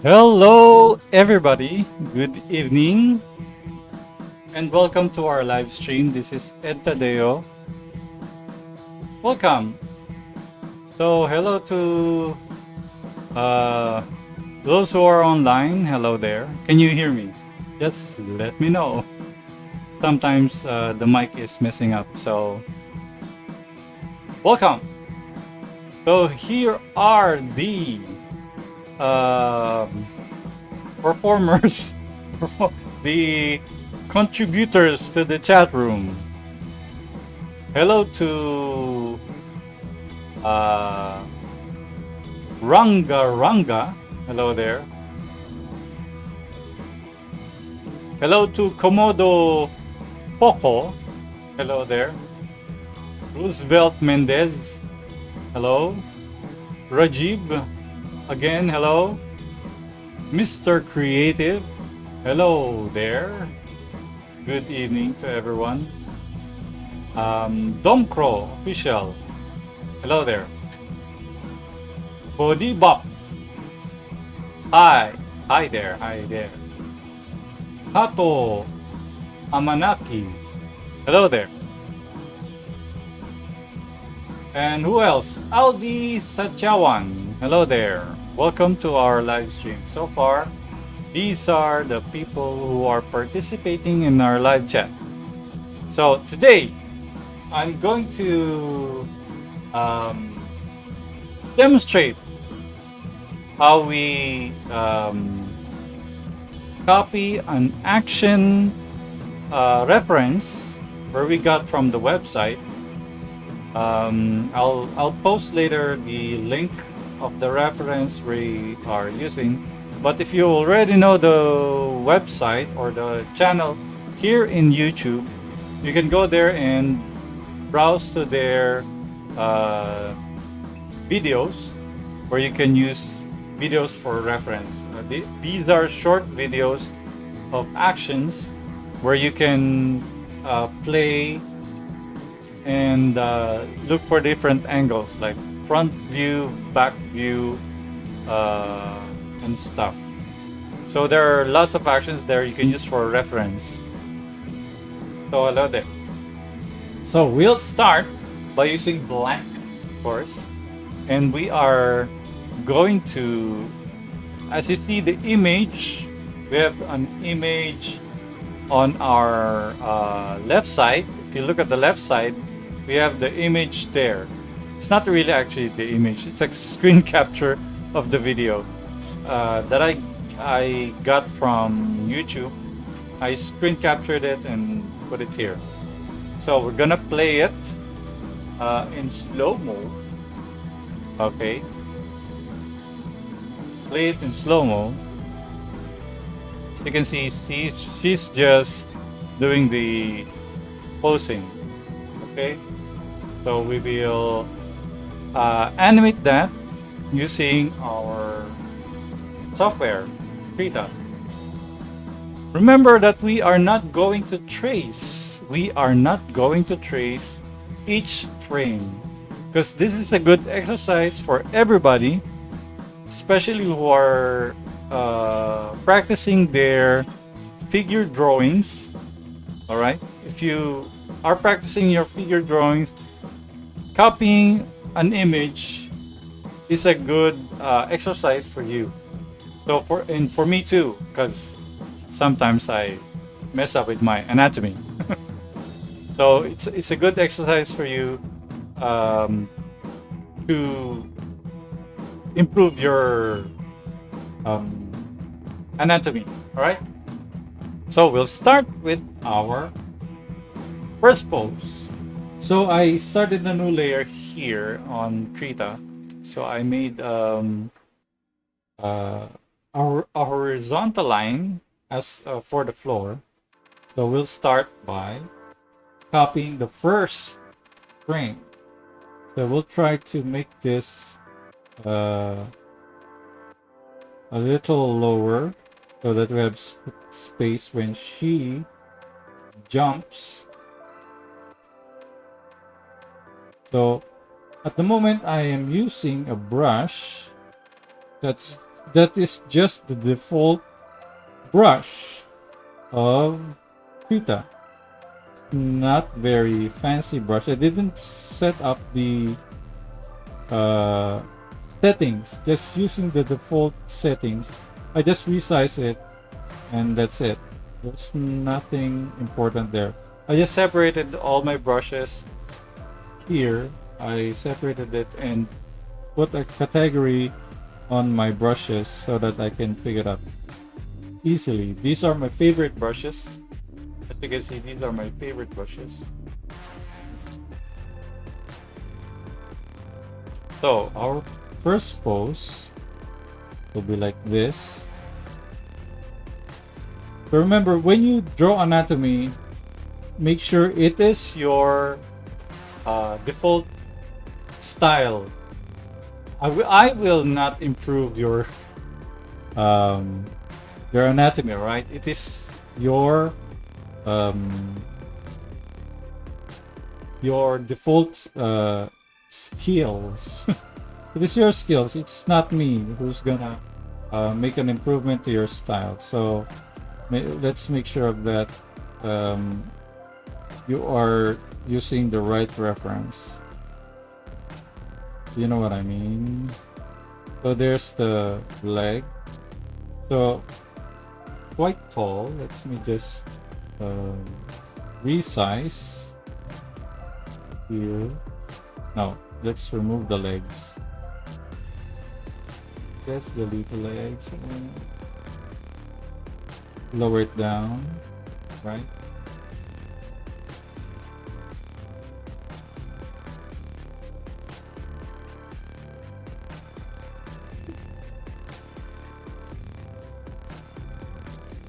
Hello, everybody. Good evening, and welcome to our live stream. This is Tadeo. Welcome. So, hello to uh, those who are online. Hello there. Can you hear me? Just let me know. Sometimes the mic is messing up. So, welcome. So, here are the uh, performers, the contributors to the chat room. Hello to uh, Ranga Ranga. Hello there. Hello to Komodo Poco. Hello there. Roosevelt Mendez. Hello. Rajib. Again, hello. Mr. Creative. Hello there. Good evening to everyone. Domcro Official. Hello there. Bodibop. Hi. Hi there. Hi there. Hato Amanaki. Hello there. And who else? Aldi Satyawan. Hello there. Welcome to our live stream. So far, these are the people who are participating in our live chat. So today, I'm going to demonstrate how we copy an action reference where we got from the website. I'll post later the link of the reference we are using. But if you already know the website or the channel here in YouTube, you can go there and browse to their videos, where you can use videos for reference. These are short videos of actions where you can play and look for different angles like front view, back view, and stuff. So there are lots of actions there you can use for reference. So hello there. So we'll start by using blank, of course, and we are going to, as you see the image, we have an image on our left side. If you look at the left side, we have the image there. It's not really actually the image, it's a screen capture of the video that I got from YouTube. I screen captured it and put it here. So we're gonna play it in slow-mo. Okay. Play it in slow-mo. You can see she's just doing the posing. Okay. So we will animate that using our software, Krita. Remember that we are not going to trace. We are not going to trace each frame, because this is a good exercise for everybody, especially who are practicing their figure drawings. All right. If you are practicing your figure drawings, copying an image is a good exercise for you. So for me too, because sometimes I mess up with my anatomy. So it's a good exercise for you to improve your anatomy. All right. So we'll start with our first pose. So I started a new layer here on Krita. So I made a horizontal line as for the floor. So we'll start by copying the first frame. So we'll try to make this a little lower so that we have space when she jumps. So at the moment I am using a brush that's that is just the default brush of Krita. It's not very fancy brush. I didn't set up the settings, just using the default settings. I just resize it and that's it. There's nothing important there. I just separated all my brushes here. I separated it and put a category on my brushes so that I can pick it up easily. These are my favorite brushes. As you can see, these are my favorite brushes. So our first pose will be like this. But remember, when you draw anatomy, make sure it is your default style. I will not improve your anatomy, right? It is your default skills. It is your skills. It's not me who's gonna make an improvement to your style. So let's make sure of that. You are using the right reference. You know what I mean? So there's the leg. So quite tall. Let me just resize here. No, let's remove the legs. Let's delete the legs and lower it down, right?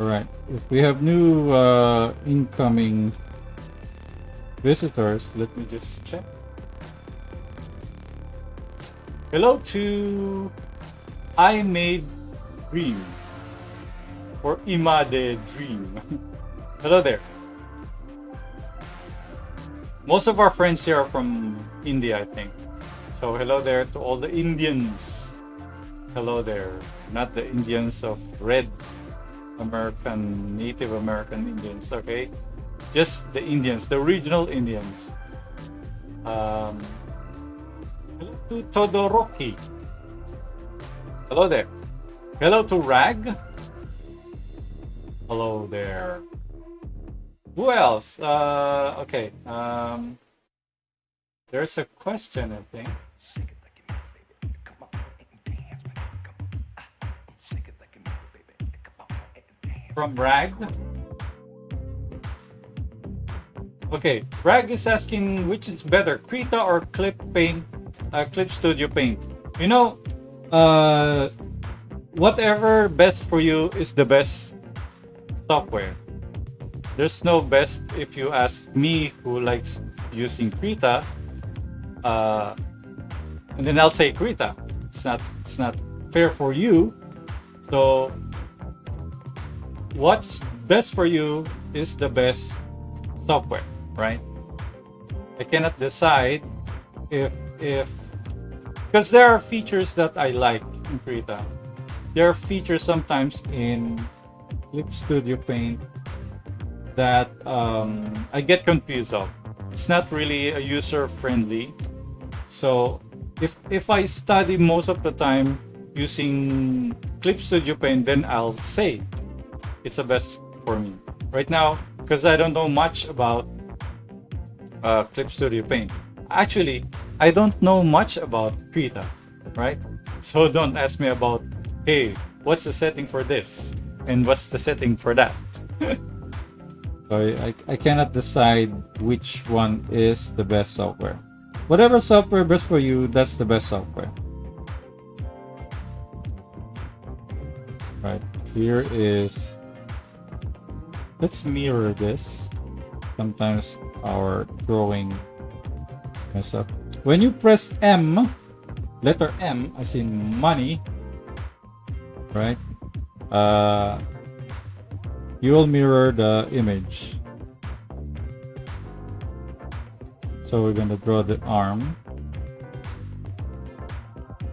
All right, if we have new incoming visitors, let me just check. Hello to I Made Dream or Imade Dream. Hello there. Most of our friends here are from India, I think. So hello there to all the Indians. Hello there. Not the Indians of red American, Native American Indians, okay? Just the Indians, the original Indians. Hello to Todoroki. Hello there. Hello to Rag. Hello there. Who else? Okay. There's a question, I think. From Rag. Okay, Rag is asking which is better, Krita or Clip Studio Paint. You know, whatever best for you is the best software. There's no best. If you ask me, who likes using Krita, and then I'll say Krita. It's not fair for you. So what's best for you is the best software, right? I cannot decide if because there are features that I like in Krita. There are features sometimes in Clip Studio Paint that I get confused of. It's not really a user friendly. So if I study most of the time using Clip Studio Paint, then I'll say it's the best for me right now, because I don't know much about Clip Studio Paint. Actually, I don't know much about Krita, right? So don't ask me about, hey, what's the setting for this and what's the setting for that. So I cannot decide which one is the best software. Whatever software best for you, that's the best software. Right, here is, let's mirror this. Sometimes our drawing mess up. When you press M, letter M as in money, right? You will mirror the image. So we're going to draw the arm.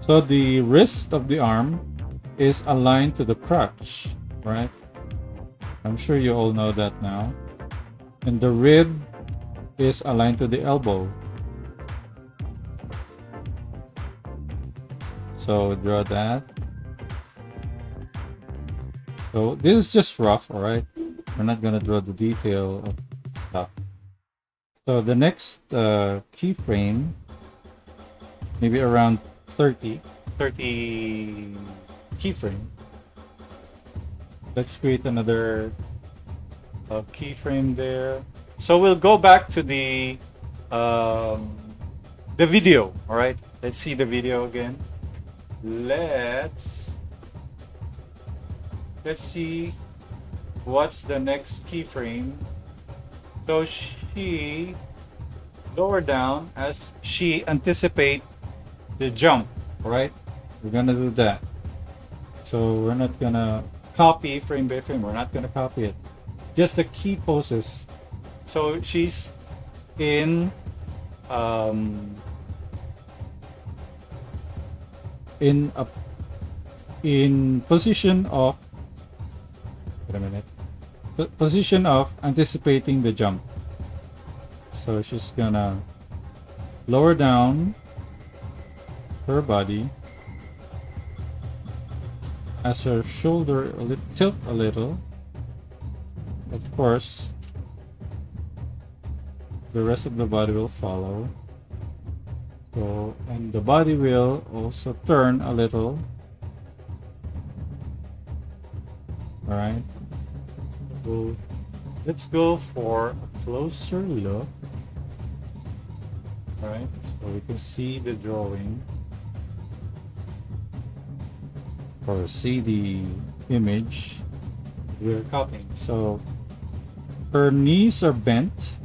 So the wrist of the arm is aligned to the crotch, right? I'm sure you all know that now. And the rib is aligned to the elbow. So draw that. So this is just rough, all right? We're not gonna draw the detail of stuff. So the next keyframe, maybe around 30 keyframe. Let's create another keyframe there. So we'll go back to the video, all right? Let's see the video again. Let's see what's the next keyframe. So she lower down as she anticipate the jump, right? We're gonna do that. So we're not gonna copy frame by frame. We're not gonna copy it. Just the key poses. So she's in position of, wait a minute, position of anticipating the jump. So she's gonna lower down her body as her shoulder tilt a little. Of course, the rest of the body will follow. So, and the body will also turn a little. All right. So let's go for a closer look. All right. So we can see the drawing or see the image we're copying. So her knees are bent.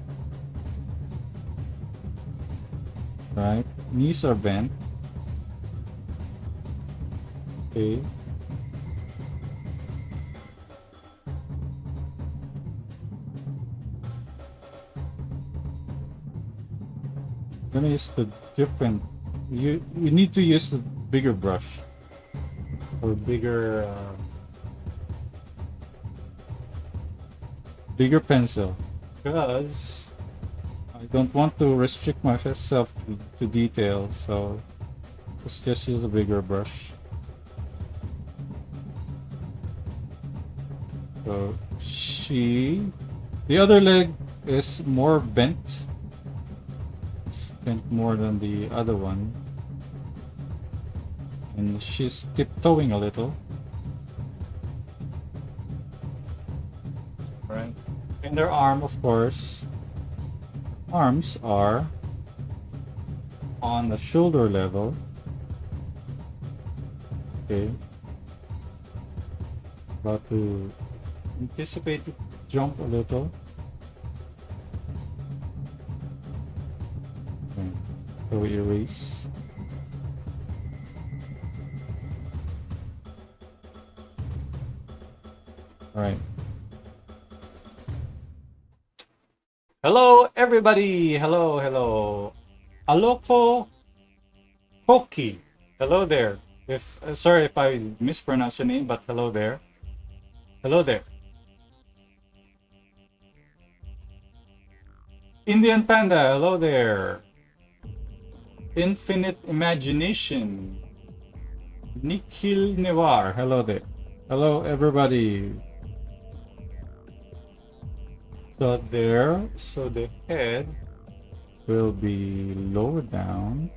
Right, knees are bent. Okay. I'm gonna use the different. You need to use the bigger brush or bigger pencil, because I don't want to restrict myself to detail, so let's just use a bigger brush. So the other leg is more bent. It's bent more than the other one. And she's tiptoeing a little. Right. And her arm, of course. Arms are on the shoulder level. Okay. About to anticipate to jump a little. Okay. So we erase. All right. Hello, everybody. Hello, hello. Aloko Hoki. Hello there. If sorry if I mispronounced your name, but hello there. Hello there. Indian Panda. Hello there. Infinite Imagination. Nikhil Newar. Hello there. Hello, everybody. So there, so the head will be lower down.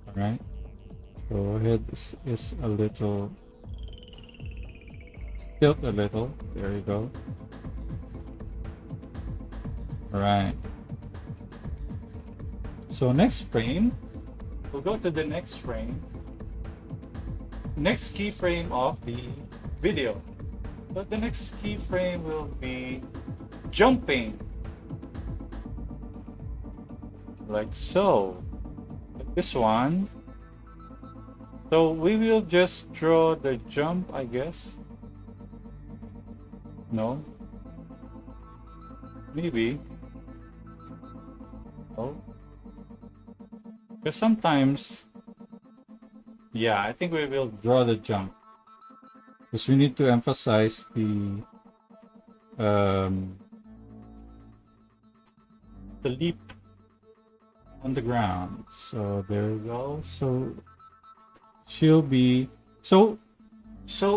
All right. So head is a little tilt a little. There you go. All right. So next frame, we'll go to the next frame. Next keyframe of the video. So the next keyframe will be jumping, like so. Like this one. So we will just draw the jump, I guess. No? Maybe. Oh. Because sometimes Yeah, I think we will draw the jump because we need to emphasize the leap on the ground. So there we go. So she'll be so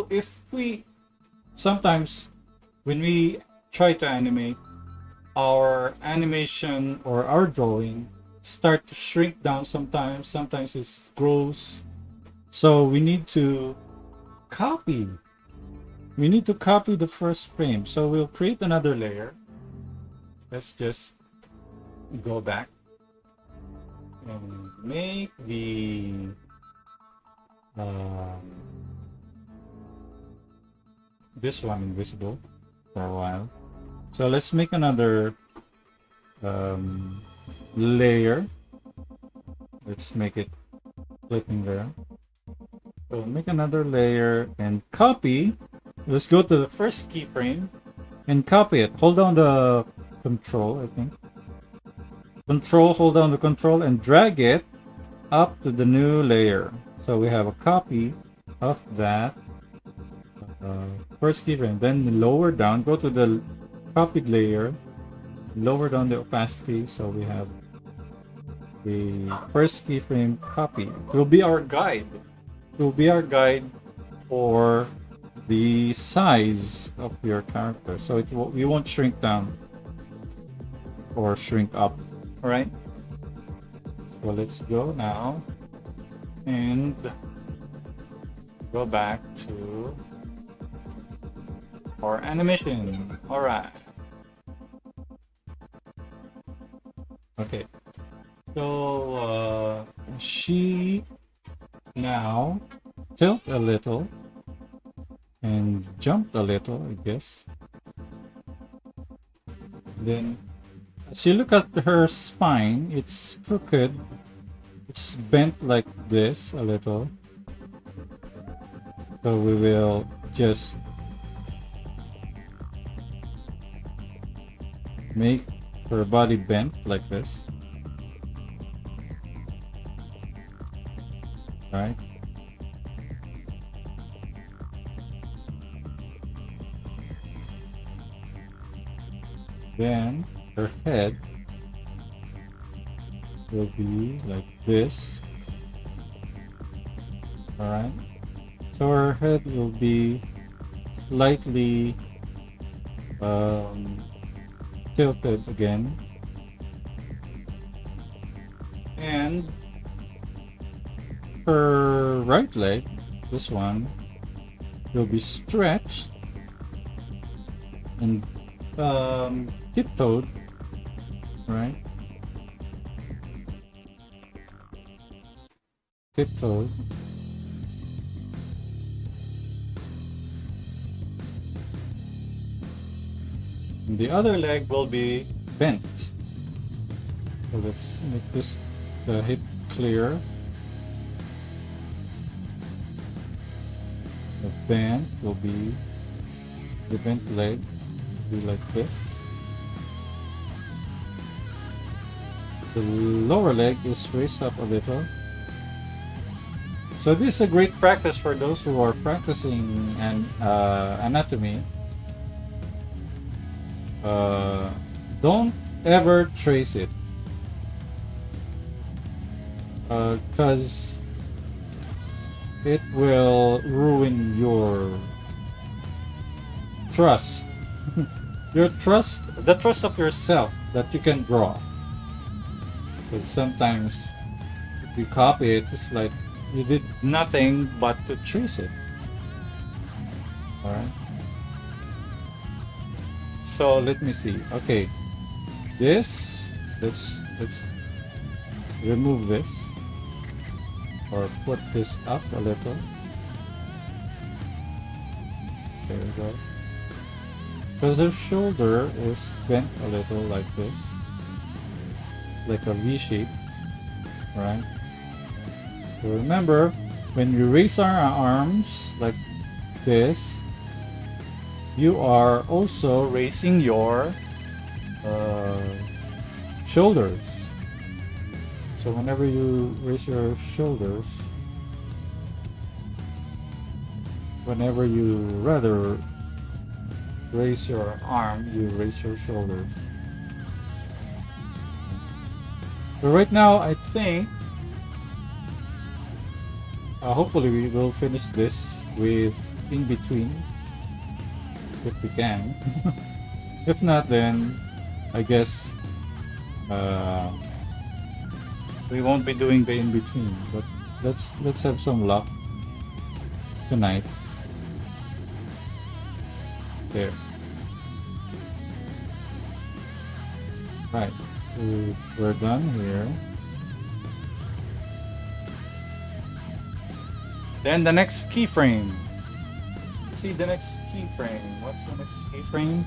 if we sometimes when we try to animate, our animation or our drawing start to shrink down sometimes it grows, so we need to copy the first frame. So we'll create another layer. Let's just go back and make this one invisible for a while. So let's make another layer. Let's make it flipping there. So make another layer and copy. Let's go to the first keyframe and copy it. Hold down the control, I think. Hold down the control and drag it up to the new layer. So we have a copy of that first keyframe. Then lower down, go to the copied layer, lower down the opacity, so we have the first keyframe copy. It will be our guide. It will be our guide for the size of your character. So we won't shrink down or shrink up. All right. So let's go now and go back to our animation. All right. Okay. So she now tilt a little and jumped a little, I guess. Then as you look at her spine, it's crooked. It's bent like this a little. So we will just make her body bent like this. Right? Then her head will be like this. Alright? So her head will be slightly tilted again. And her right leg, this one, will be stretched and tiptoed, right? Tiptoed. And the other leg will be bent. So let's make this the hip clear. The bend will be the bent leg will be like this. The lower leg is raised up a little. So this is a great practice for those who are practicing anatomy. Don't ever trace it, because it will ruin your trust. The trust of yourself that you can draw. Because sometimes if you copy it, it's like you did nothing but to trace it. All right. So let me see. Okay, this let's remove this or put this up a little. There we go. Because her shoulder is bent a little like this, like a V shape, right? So remember, when you raise our arms like this, you are also raising your shoulders. So whenever you raise your shoulders, whenever you rather raise your arm, you raise your shoulders. So right now, I think hopefully we will finish this with in between if we can. If not, then I guess we won't be doing the in between. But let's have some luck tonight. There. Right. We're done here. Then the next keyframe. See the next keyframe. What's the next keyframe?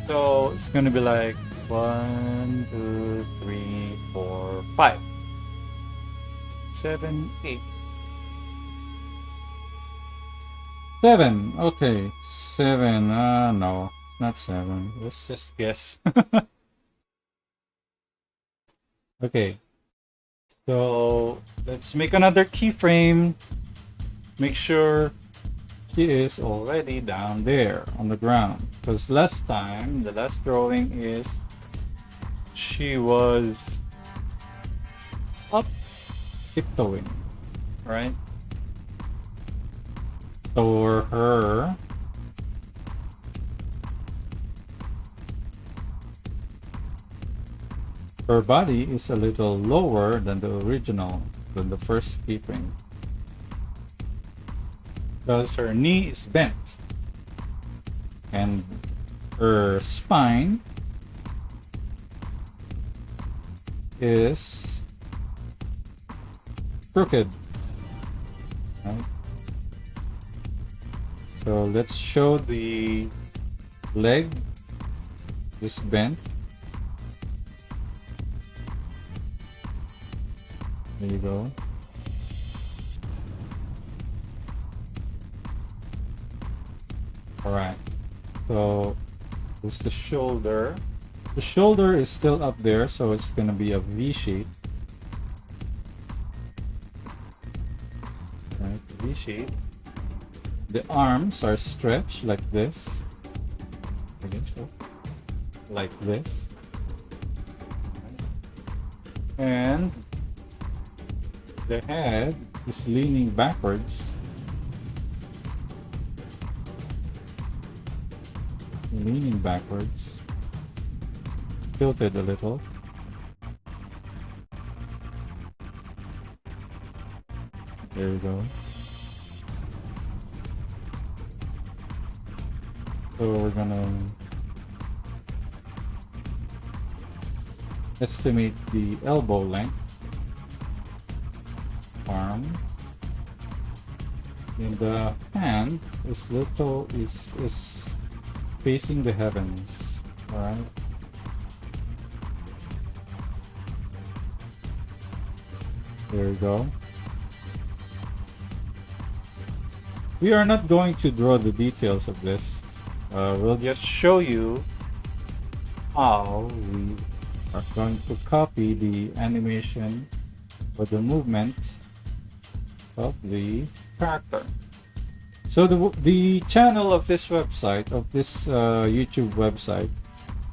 So it's gonna be like 1, 2, 3, 4, 5, 7, 8. 7. Okay, 7. No, it's not 7. Let's just guess. Okay, so let's make another keyframe. Make sure she is already down there on the ground, because last time, the last drawing is she was up tiptoeing, right? So her body is a little lower than the original, than the first keyframe, because her knee is bent and her spine is crooked, right? So let's show the leg is bent. There you go. All right. So there's the shoulder. The shoulder is still up there, so it's gonna be a V shape. Right, V shape. The arms are stretched like this. Okay, so like this. And the head is leaning backwards. Leaning backwards. Tilted a little. There we go. So we're gonna estimate the elbow length. Arm. And the hand is is facing the heavens. Alright. There we go. We are not going to draw the details of this. We'll just show you how we are going to copy the animation or the movement of the character. So the channel of this website, of this YouTube website,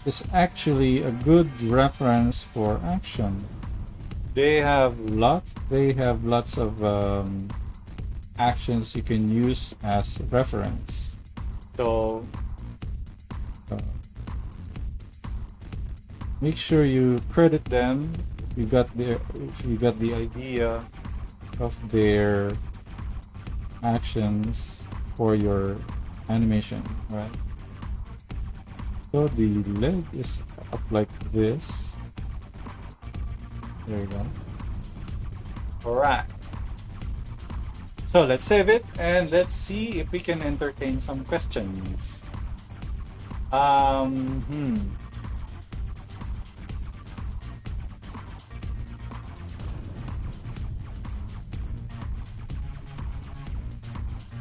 is actually a good reference for action. They have lots of actions you can use as reference. So make sure you credit them if you got the idea of their actions for your animation, right? So the leg is up like this. There you go. Alright. So let's save it and let's see if we can entertain some questions.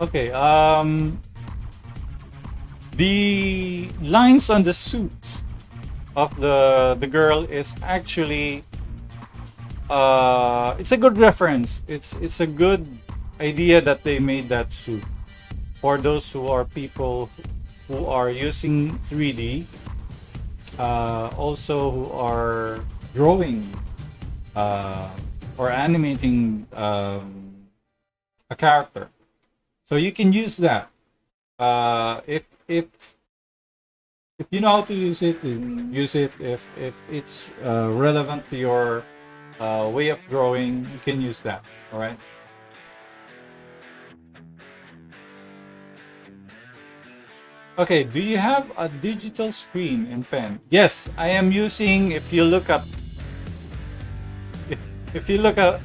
Okay, the lines on the suit of the girl is actually it's a good reference. It's a good idea that they made that suit. for those who are people who are using 3D, also who are drawing or animating a character. So you can use that. If you know how to use it, use it. If it's relevant to your way of drawing, you can use that. All right. Okay, do you have a digital screen and pen? Yes, I am using, if you look up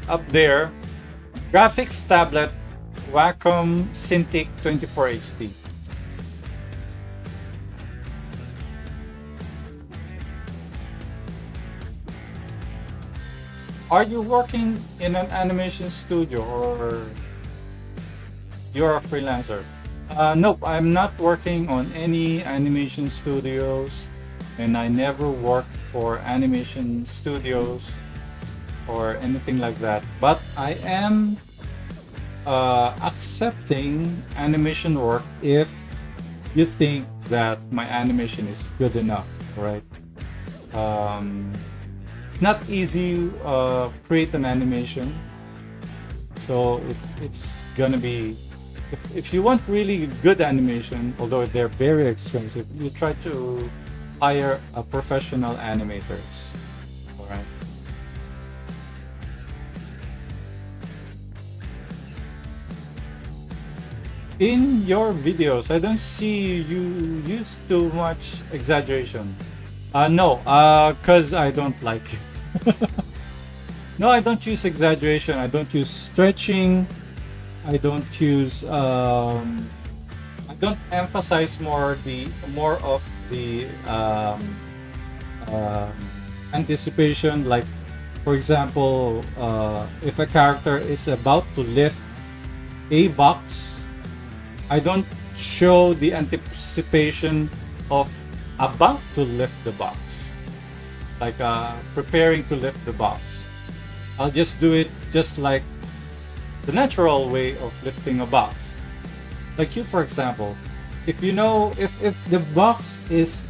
up there, graphics tablet Wacom Cintiq 24 HD. Are you working in an animation studio or you're a freelancer? Nope, I'm not working on any animation studios, and I never worked for animation studios or anything like that. But I am accepting animation work if you think that my animation is good enough, right? It's not easy create an animation, so it's gonna be, if you want really good animation, although they're very expensive, you try to hire a professional animators. All right. In your videos, I don't see you use too much exaggeration. No, because I don't like it. No, I don't use exaggeration. I don't use stretching. I don't use. I don't emphasize more of the anticipation. Like, for example, if a character is about to lift a box, I don't show the anticipation of about to lift the box, like preparing to lift the box. I'll just do it just like the natural way of lifting a box. Like you, for example, if you know, if the box is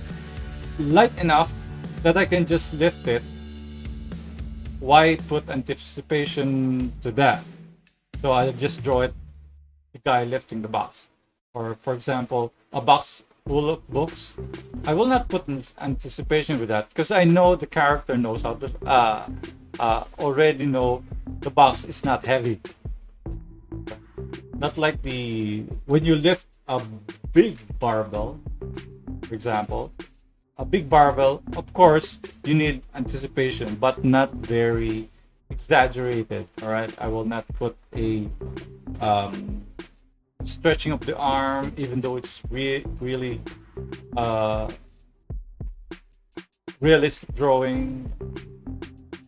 light enough that I can just lift it, why put anticipation to that? So I'll just draw it, the guy lifting the box. Or for example, a box full of books, I will not put anticipation with that because I know the character knows how to already know the box is not heavy. Not like when you lift a big barbell, for example, a big barbell, of course you need anticipation, but not very exaggerated. All right, I will not put a stretching of the arm, even though it's really realistic drawing.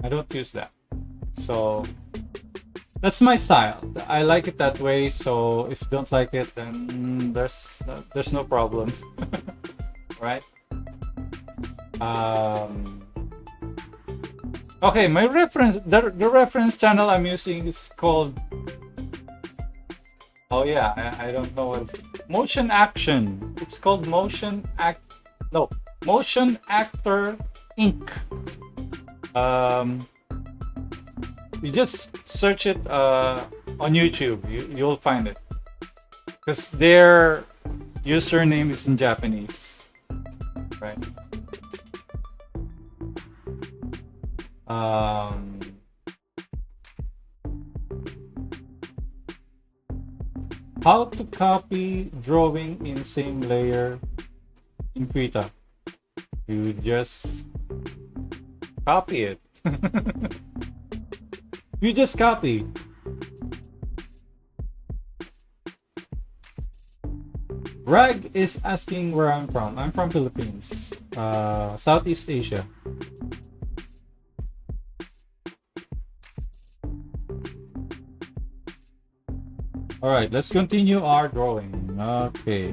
I don't use that. So that's my style. I like it that way. So if you don't like it, then there's no problem. Right? Okay, my reference, the reference channel I'm using is called, oh yeah, I don't know what it's, Motion Action. It's called Motion Actor Inc. You just search it on YouTube. You'll find it because their username is in Japanese, right? How to copy drawing in same layer in Krita? You just copy it. You just copy. Rag is asking where I'm from. I'm from Philippines, Southeast Asia. All right, let's continue our drawing. Okay.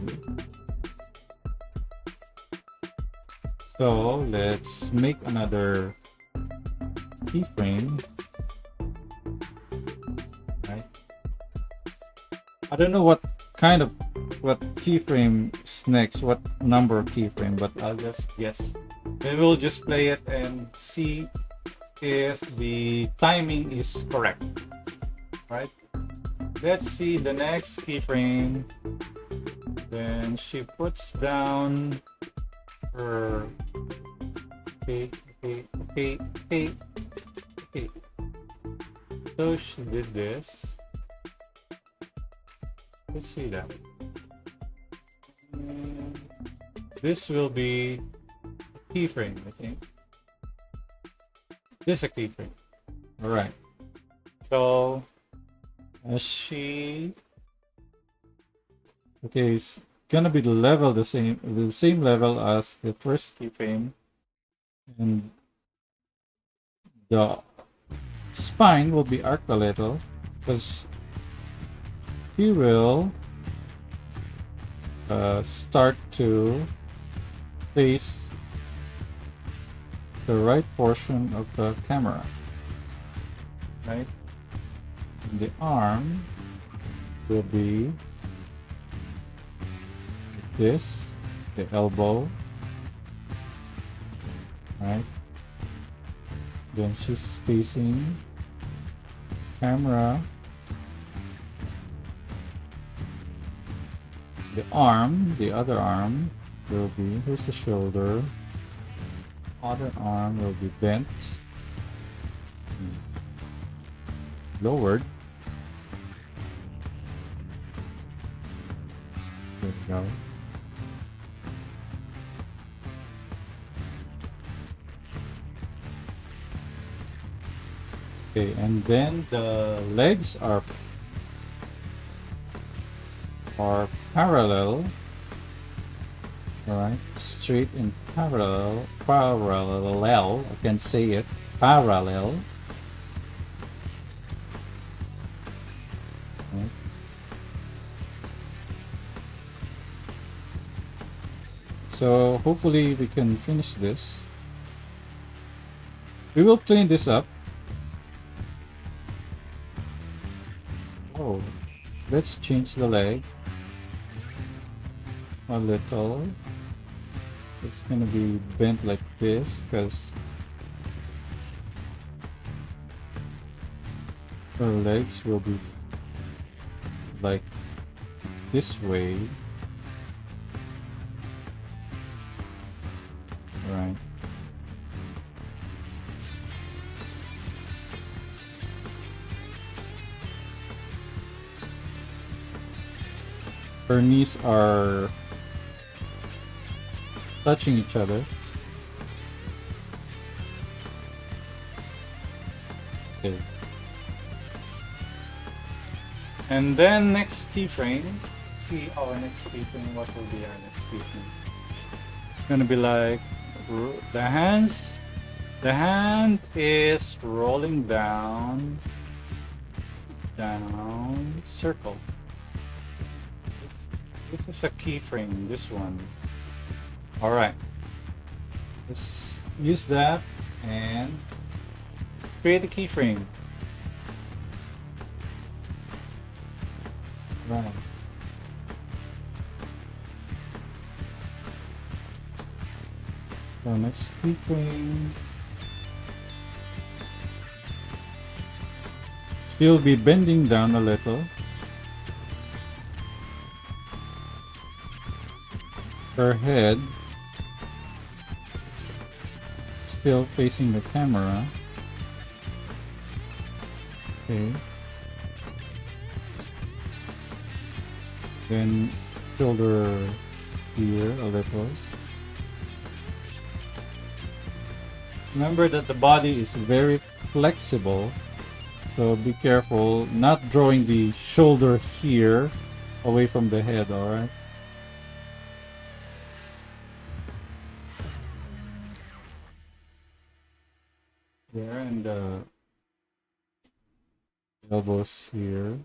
So let's make another keyframe. Right. I don't know what kind of what keyframe is next, what number keyframe, but I'll just guess. Then we'll just play it and see if the timing is correct. Right? Let's see the next keyframe. Then she puts down her. Okay. So she did this. Let's see that. This will be a keyframe, I think. This is a keyframe. All right. So as she, okay, it's gonna be the level the same level as the first keyframe, and the spine will be arced a little because he will start to face the right portion of the camera, right? And the arm will be like this, the elbow, right? Then she's facing camera. The arm, the other arm will be, here's the shoulder. Other arm will be bent, lowered. There we go. Okay, and then the legs are parallel. All right, straight and parallel. I can say it. Parallel. Right. So hopefully we can finish this. We will clean this up. Oh, let's change the leg a little. It's gonna be bent like this because her legs will be like this way. Right. Her knees are touching each other. Okay. And then next keyframe. See our next keyframe. What will be our next keyframe? It's gonna be like the hands. The hand is rolling down, circle. This is a keyframe. This one. All right. Let's use that and create a keyframe. Right. So next keyframe. She'll be bending down a little. Her head still facing the camera. Okay. Then shoulder here a little. Remember that the body is very flexible, so be careful not drawing the shoulder here away from the head, alright? There, and the elbows here.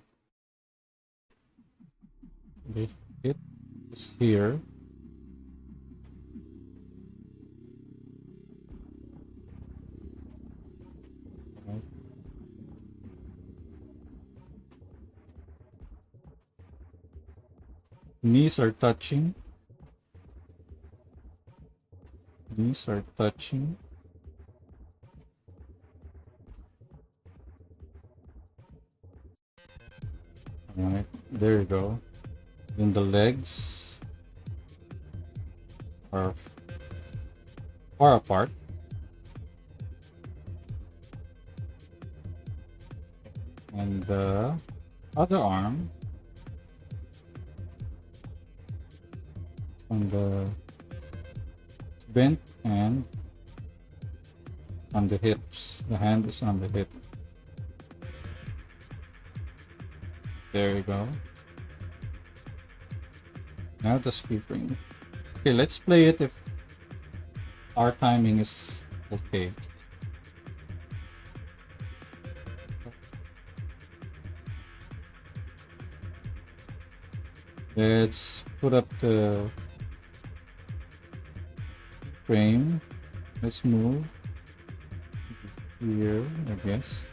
It is here. Right. Knees are touching. Knees are touching. Alright, there you go. Then the legs are far apart. And the other arm on the bent and on the hips. The hand is on the hip. There you go. Now the keyframe. Okay, let's play it if our timing is okay. Let's put up the frame. Let's move here, I guess.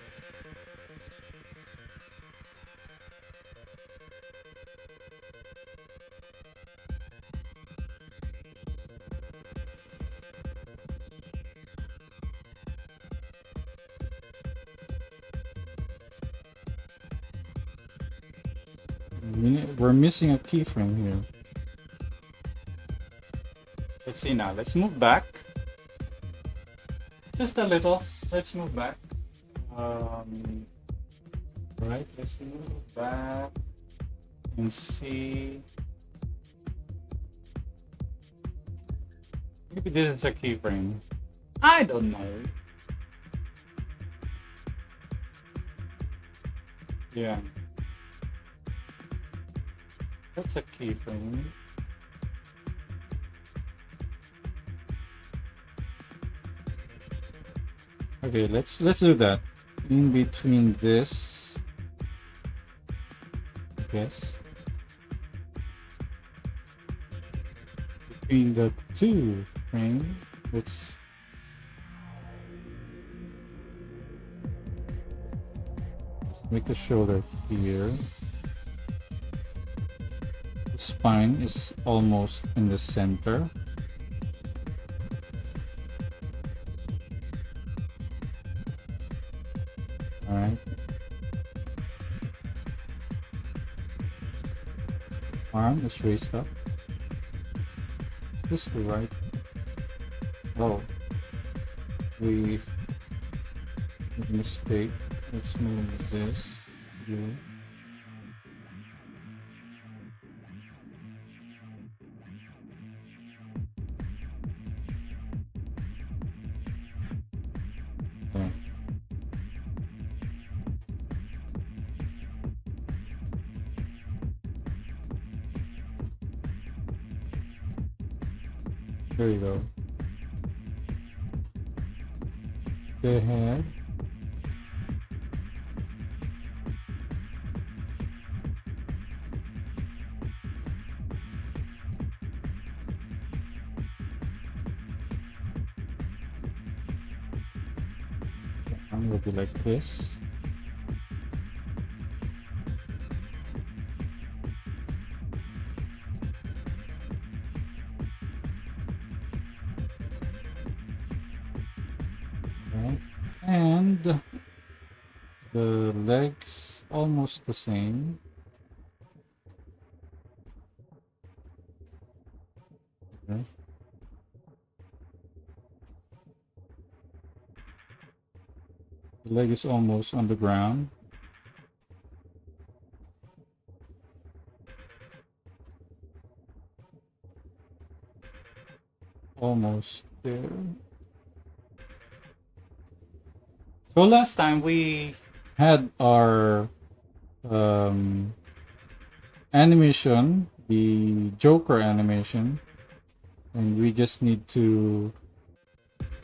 We're missing a keyframe here. Let's see now. Let's move back. Just a little. Let's move back. Right, let's move back and see. Maybe this is a keyframe. I don't know. Yeah. That's a keyframe. Okay, let's do that. In between this, I guess. Between the two frames, let's make the shoulder here. The spine is almost in the center. All right. Arm is raised up. Is this the right? Oh, we made a mistake. Let's move this here. Okay. There you go. The head. Arm will be like this. Right. And the legs almost the same. Okay. The leg is almost on the ground. Almost there. So last time we had our animation, the Joker animation, and we just need to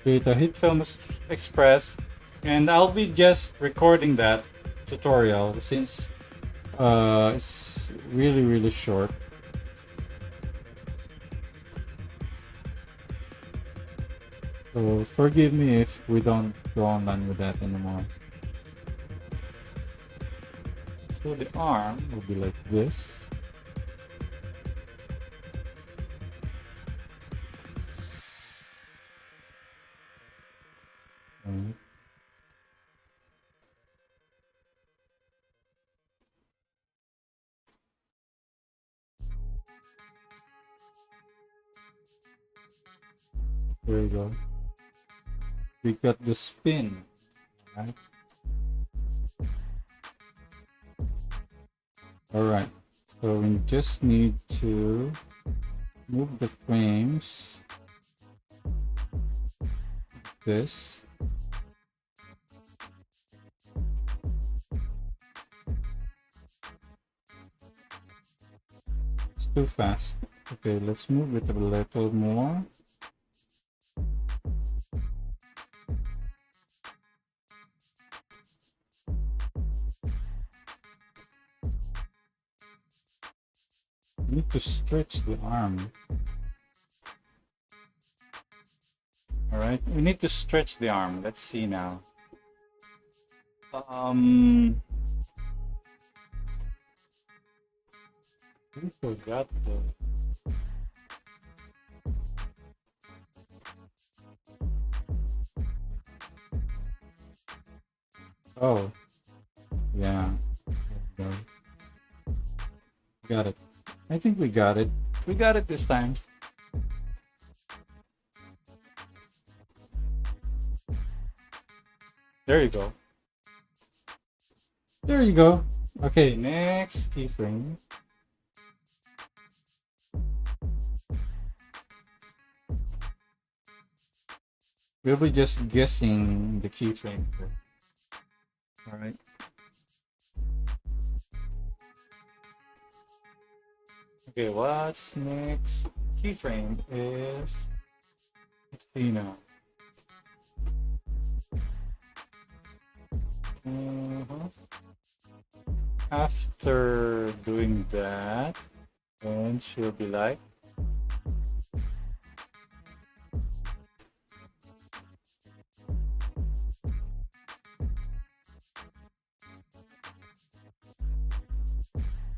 create a hit film express, and I'll be just recording that tutorial since it's really short. So forgive me if we don't go online with that anymore. So the arm will be like this. There you go. We got the spin, right? All right. So we just need to move the frames. This. It's too fast. Okay, let's move it a little more. We need to stretch the arm. All right, we need to stretch the arm. Let's see now. We forgot the. Oh, yeah. Got it. I think we got it. We got it this time. There you go. There you go. Okay, next keyframe. We'll be just guessing the keyframe here. All right. Okay, what's next keyframe is, let's see now. After doing that, then she'll be like,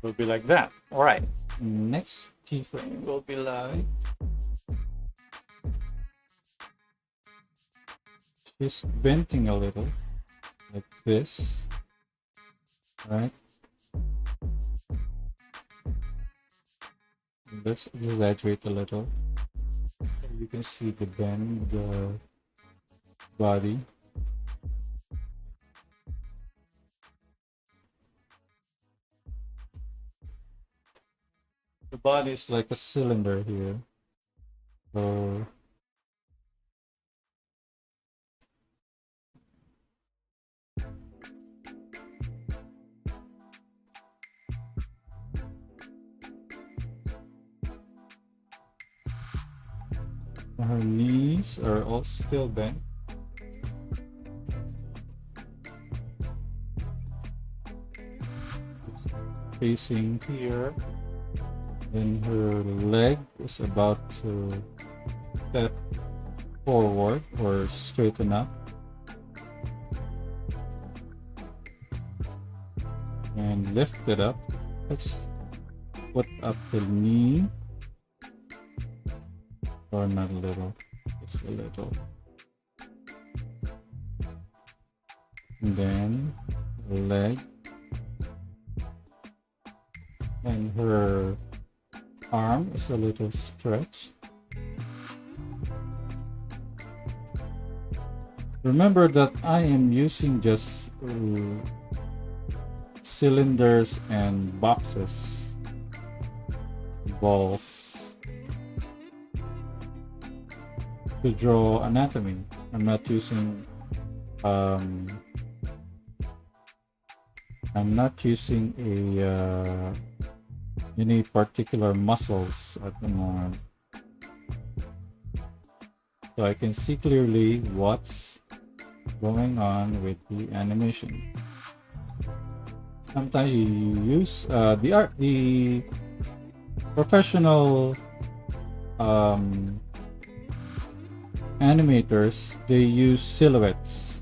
will be like that. All right. Next keyframe will be like, she's bending a little, like this, right? Let's exaggerate a little. You can see the bend, the body. The body is like a cylinder here. So her knees are all still bent. It's facing here. Then her leg is about to step forward or straighten up. And lift it up. Let's put up the knee. Or not a little, just a little. And then the leg. And her arm is a little stretched. Remember that I am using just cylinders and boxes, balls, to draw anatomy. I'm not using any particular muscles at the moment, so I can see clearly what's going on with the animation. Sometimes you use the professional animators. They use silhouettes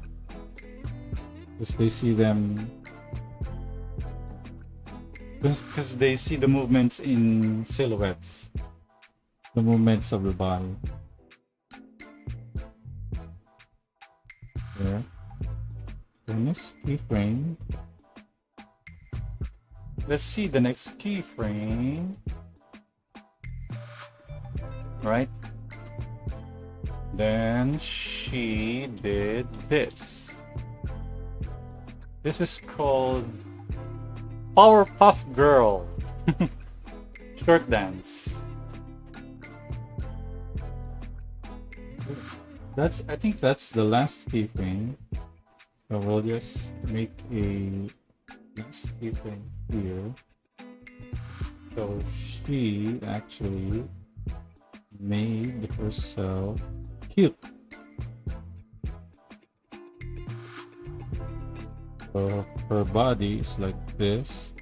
because they see them, because they see the movements in silhouettes, the movements of the body. There. The next keyframe. Let's see the next keyframe. Right. Then she did this. This is called Powerpuff Girl short dance. I think that's the last keyframe. So we'll just make a last keyframe here. So she actually made herself cute. So her body is like this.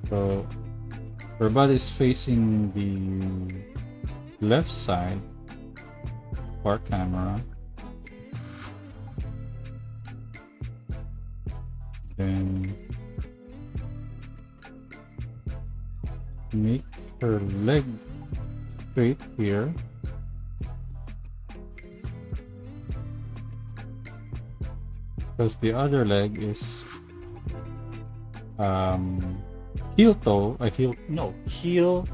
So her body is facing the left side of our camera. Then make her leg straight here. Because the other leg is heel toe, heel,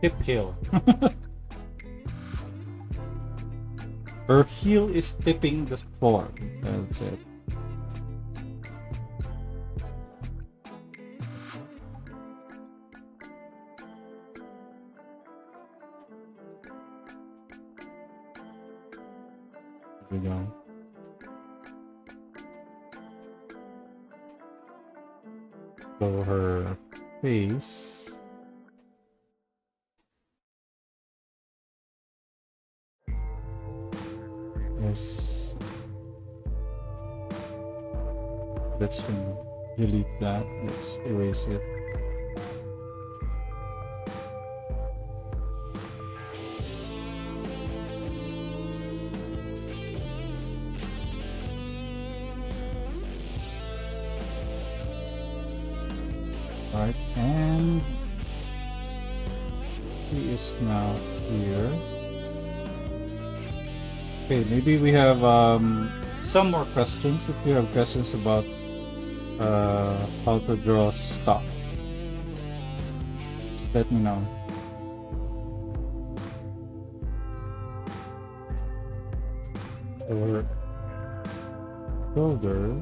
hip heel. Her heel is tipping the floor. That's it. There we go. So her face is, let's delete that, let's erase it. Right, and he is now here. Okay, maybe we have some more questions. If you have questions about how to draw stuff, let me know. So her shoulder,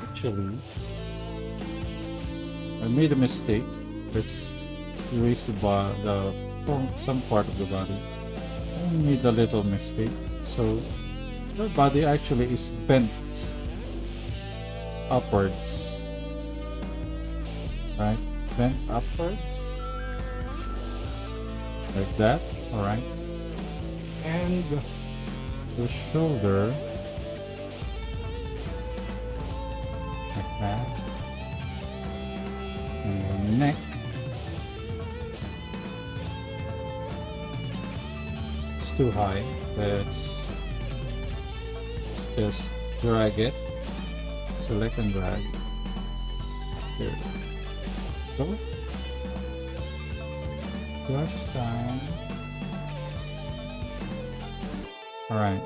actually, I made a mistake. Let's erase some part of the body. I made a little mistake. So the body actually is bent upwards. Right? Bent upwards. Like that. Alright. And the shoulder, like that. And the neck, it's too high. Let's just drag it. Select and drag. There. So, brush time. Alright.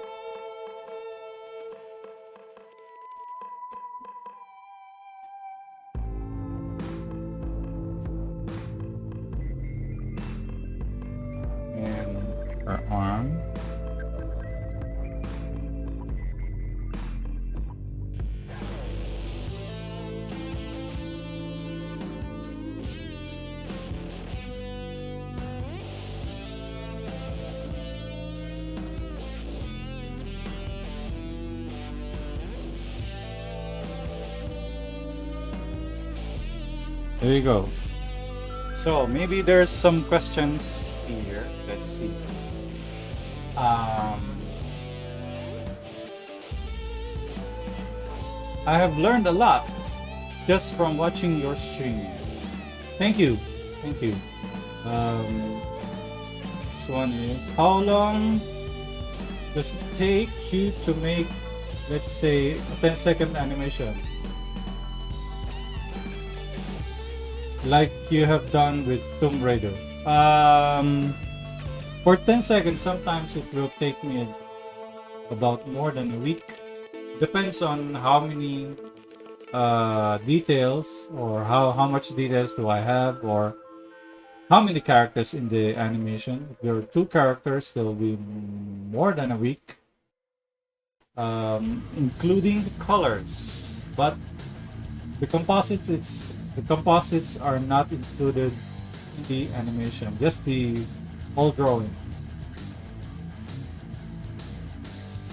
And her arm. There you go. So maybe there's some questions here. Let's see. I have learned a lot just from watching your stream. Thank you. Thank you. This one is, how long does it take you to make, let's say, a 10-second animation? Like you have done with Tomb Raider. For 10 seconds, sometimes it will take me about more than a week. Depends on how many details, or how much details do I have, or how many characters in the animation. If there are 2 characters, there will be more than a week, including the colors. But the composites are not included in the animation, just the whole drawing.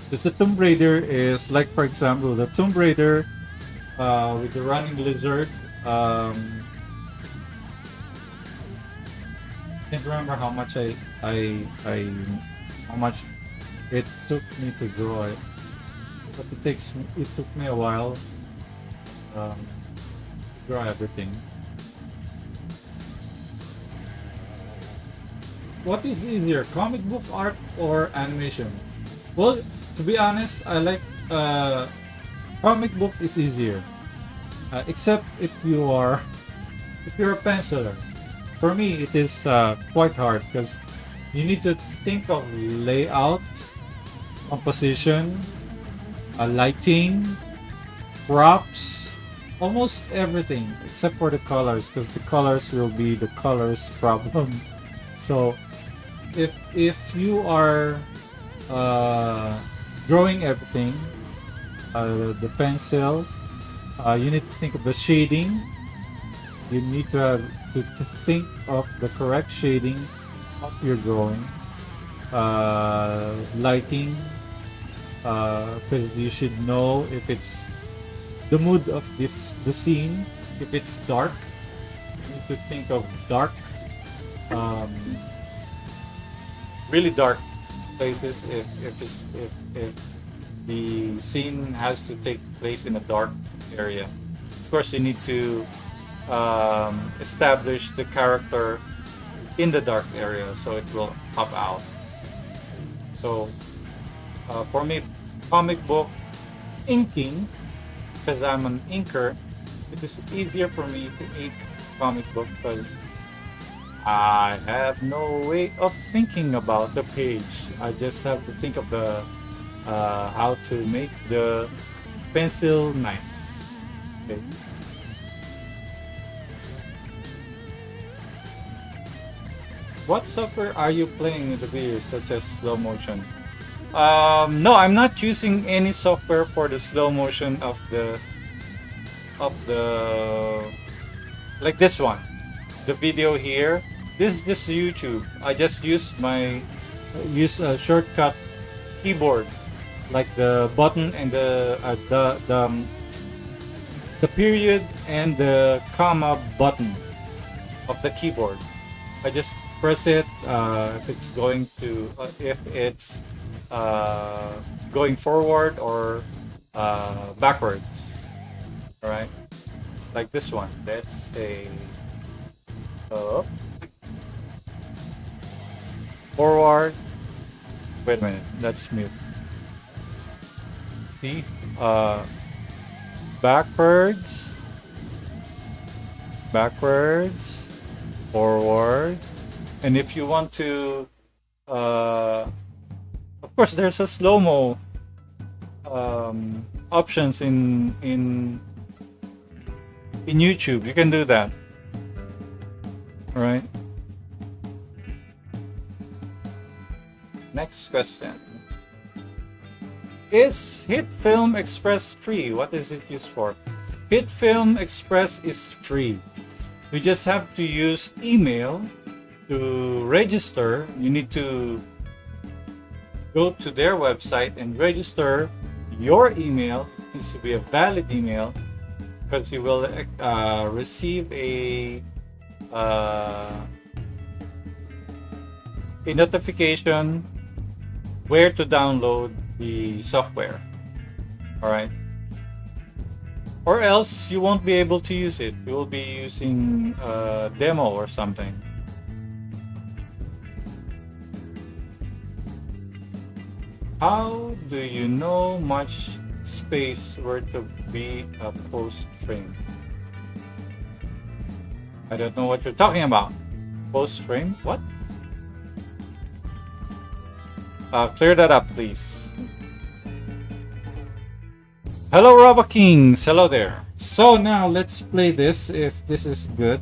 Because the Tomb Raider is like, for example, the Tomb Raider with the running lizard. Can't remember how much how much it took me to draw it, but it took me a while to draw everything. What is easier, comic book art or animation? Well, to be honest, I like comic book is easier, except if you're a penciler. For me, it is quite hard because you need to think of layout, composition, lighting, props, almost everything except for the colors, because the colors will be the colors problem. So if you are drawing everything, the pencil, you need to think of the shading. You need to have to think of the correct shading of your drawing. Lighting, because you should know if it's the mood of the scene. If it's dark, you need to think of dark, really dark places. If the scene has to take place in a dark area, of course you need to establish the character in the dark area so it will pop out. So for me, comic book inking, because I'm an inker, it is easier for me to ink comic book because I have no way of thinking about the page. I just have to think of the how to make the pencil nice. Okay. What software are you playing in the videos, such as slow motion? No, I'm not using any software for the slow motion of the like this one. The video here. This is just YouTube. I just use a shortcut keyboard, like the button and the period and the comma button of the keyboard. I just press it if it's going forward or backwards. All right, like this one. Let's say up, forward. Wait a minute. That's mute. See, backwards, forward. And if you want to, of course, there's a slow-mo options in YouTube. You can do that. All right. Next question. Is HitFilm Express free? What is it used for? HitFilm Express is free. You just have to use email to register. You need to go to their website and register your email. It needs to be a valid email because you will receive a notification where to download the software. All right. Or else you won't be able to use it. You will be using a demo or something. How do you know much space where to be a post frame? I don't know what you're talking about. Post frame? What? Clear that up, please. Hello, Robo Kings. Hello there. So now let's play this if this is good.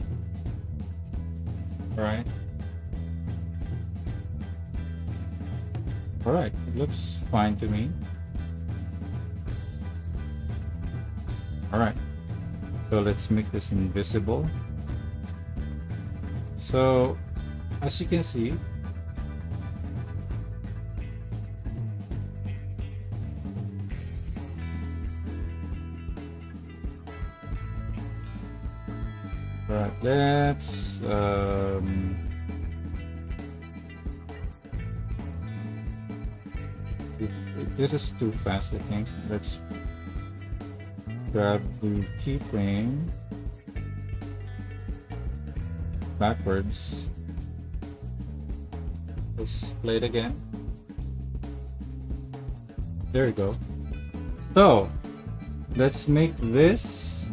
All right. All right, it looks fine to me. All right, so let's make this invisible. So as you can see, all right, let's this is too fast, I think. Let's grab the keyframe backwards. Let's play it again. There we go. So let's make this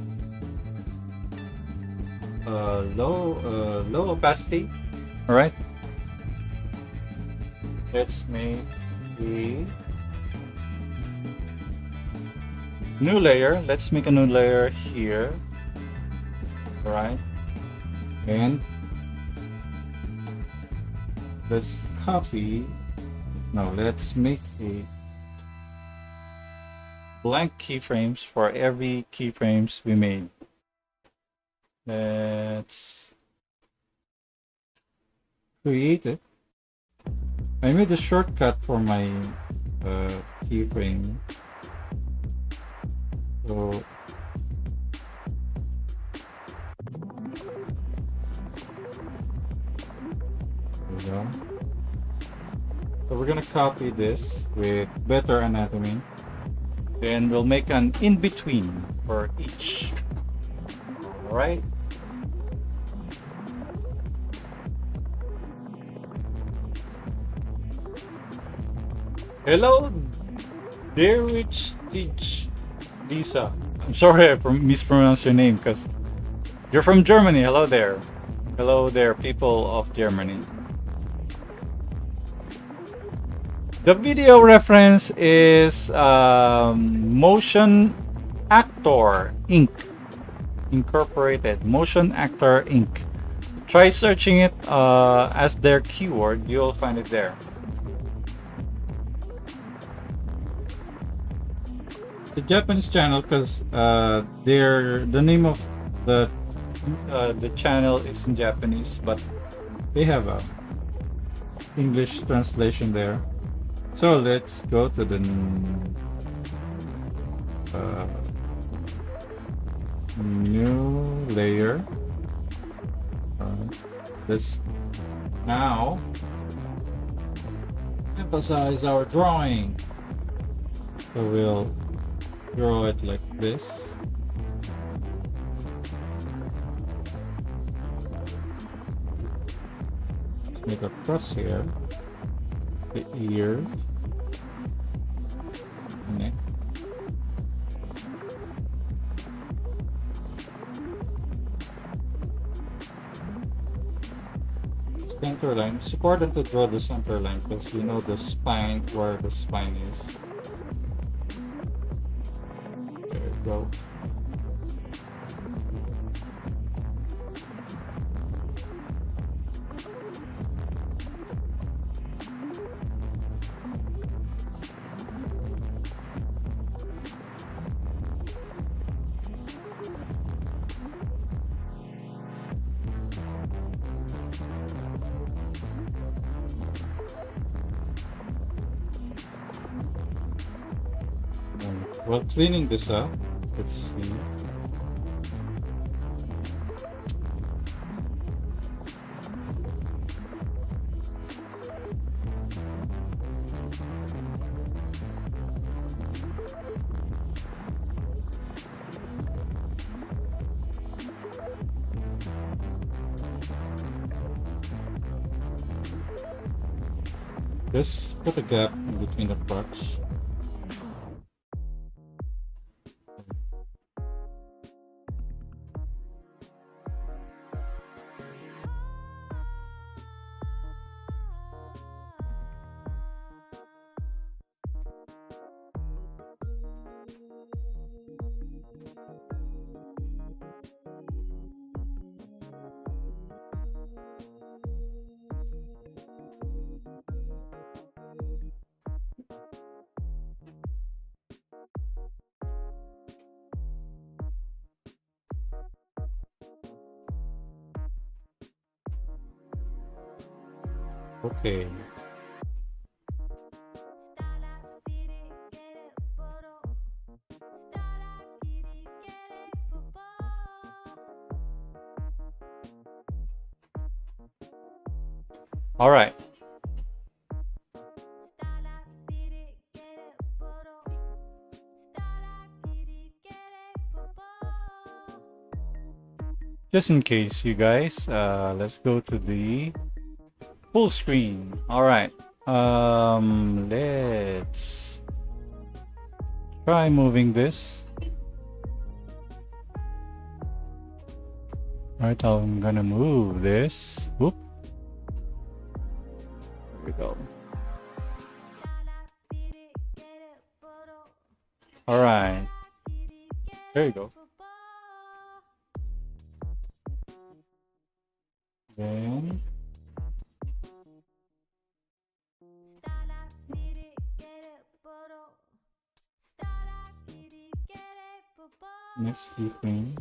low opacity. All right. Let's make a new layer. Let's make a new layer here. All right. And let's copy. No, let's make a blank keyframes for every keyframes we made. Let's create it. I made a shortcut for my keyframe. So there we go. So we're gonna copy this with better anatomy. Then we'll make an in-between for each. All right. Hello, dear Rich Teach Lisa. I'm sorry I mispronounced your name because you're from Germany. Hello there. Hello there, people of Germany. The video reference is Motion Actor Inc. Incorporated. Motion Actor Inc. Try searching it as their keyword. You'll find it there. It's a Japanese channel because the name of the channel is in Japanese, but they have a English translation there. So let's go to the new layer. Let's now emphasize our drawing. So we'll draw it like this. Let's make a crosshair. The ear, neck, center line. It's important to draw the center line because you know the spine, where the spine is. There we go. While cleaning this up, let's see. Just put a gap in between the parts. Okay. All right. Just in case, you guys, let's go to the full screen. All right. Let's try moving this. All right, I'm gonna move this. Whoop. There we go. All right. There you go. Then next keyframe.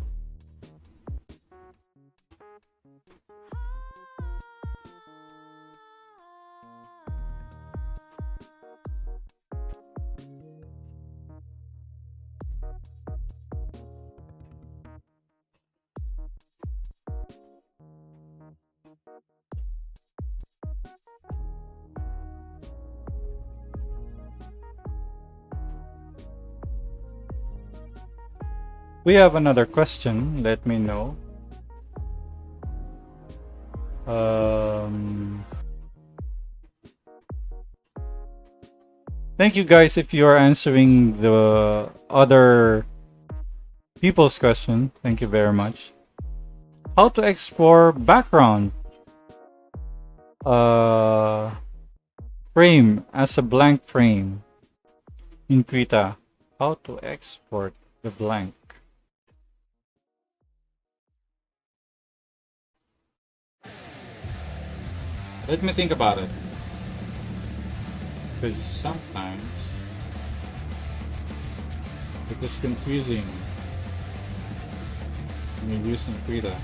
We have another question. Let me know. Thank you guys if you are answering the other people's question. Thank you very much. How to explore background frame as a blank frame in Krita. How to export the blank. Let me think about it. Because sometimes it is confusing when you're using Krita.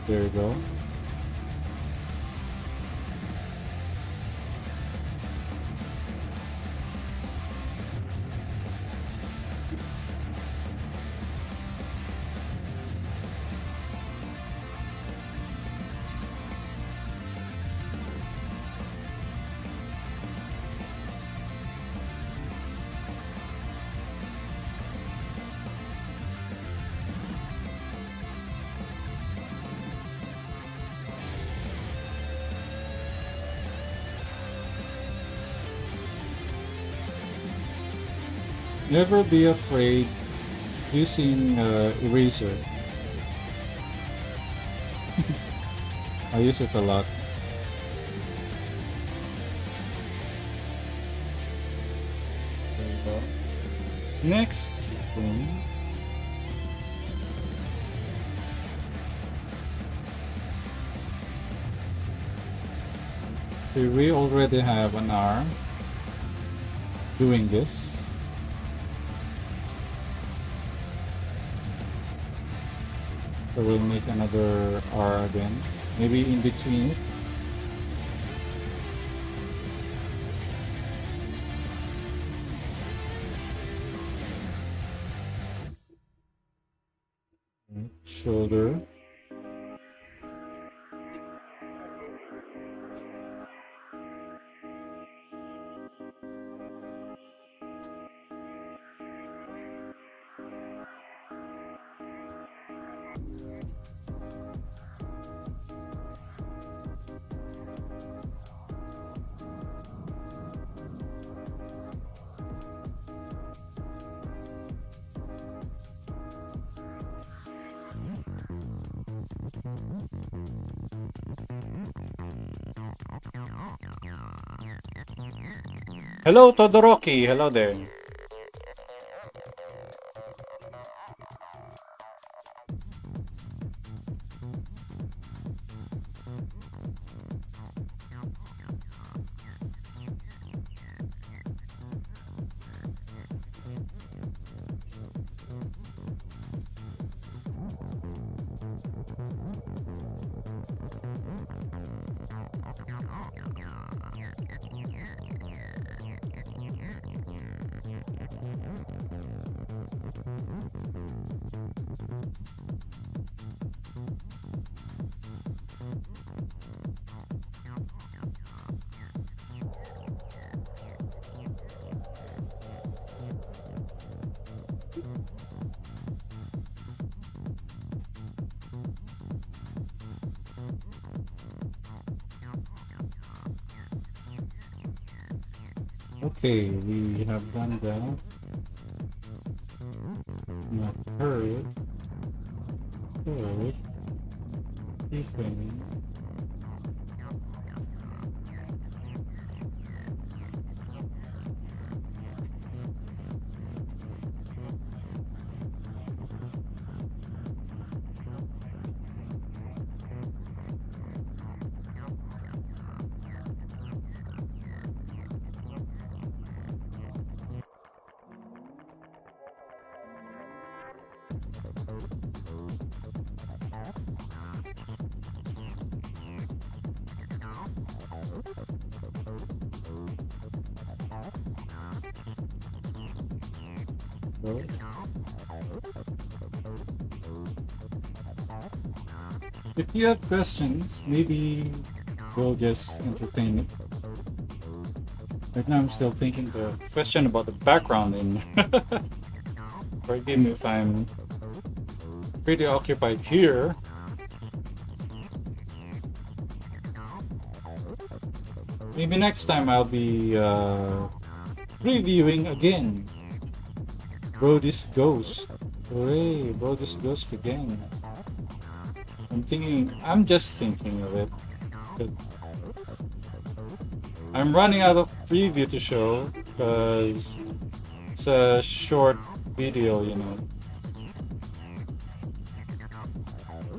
There you go. Never be afraid using eraser. I use it a lot. There you go. Next thing. We already have an arm doing this. So we'll make another R again, maybe in between it. Shoulder. Hello, Todoroki. Hello there. Okay, we have done that. Not heard. Good. Keyframe. So, if you have questions, maybe we'll just entertain it. Right now, I'm still thinking the question about the background in. Forgive me if I'm pretty occupied here. Maybe next time I'll be reviewing again. Bro, this ghost. Hooray, bro, this ghost again. I'm just thinking of it. But I'm running out of preview to show because it's a short video, you know.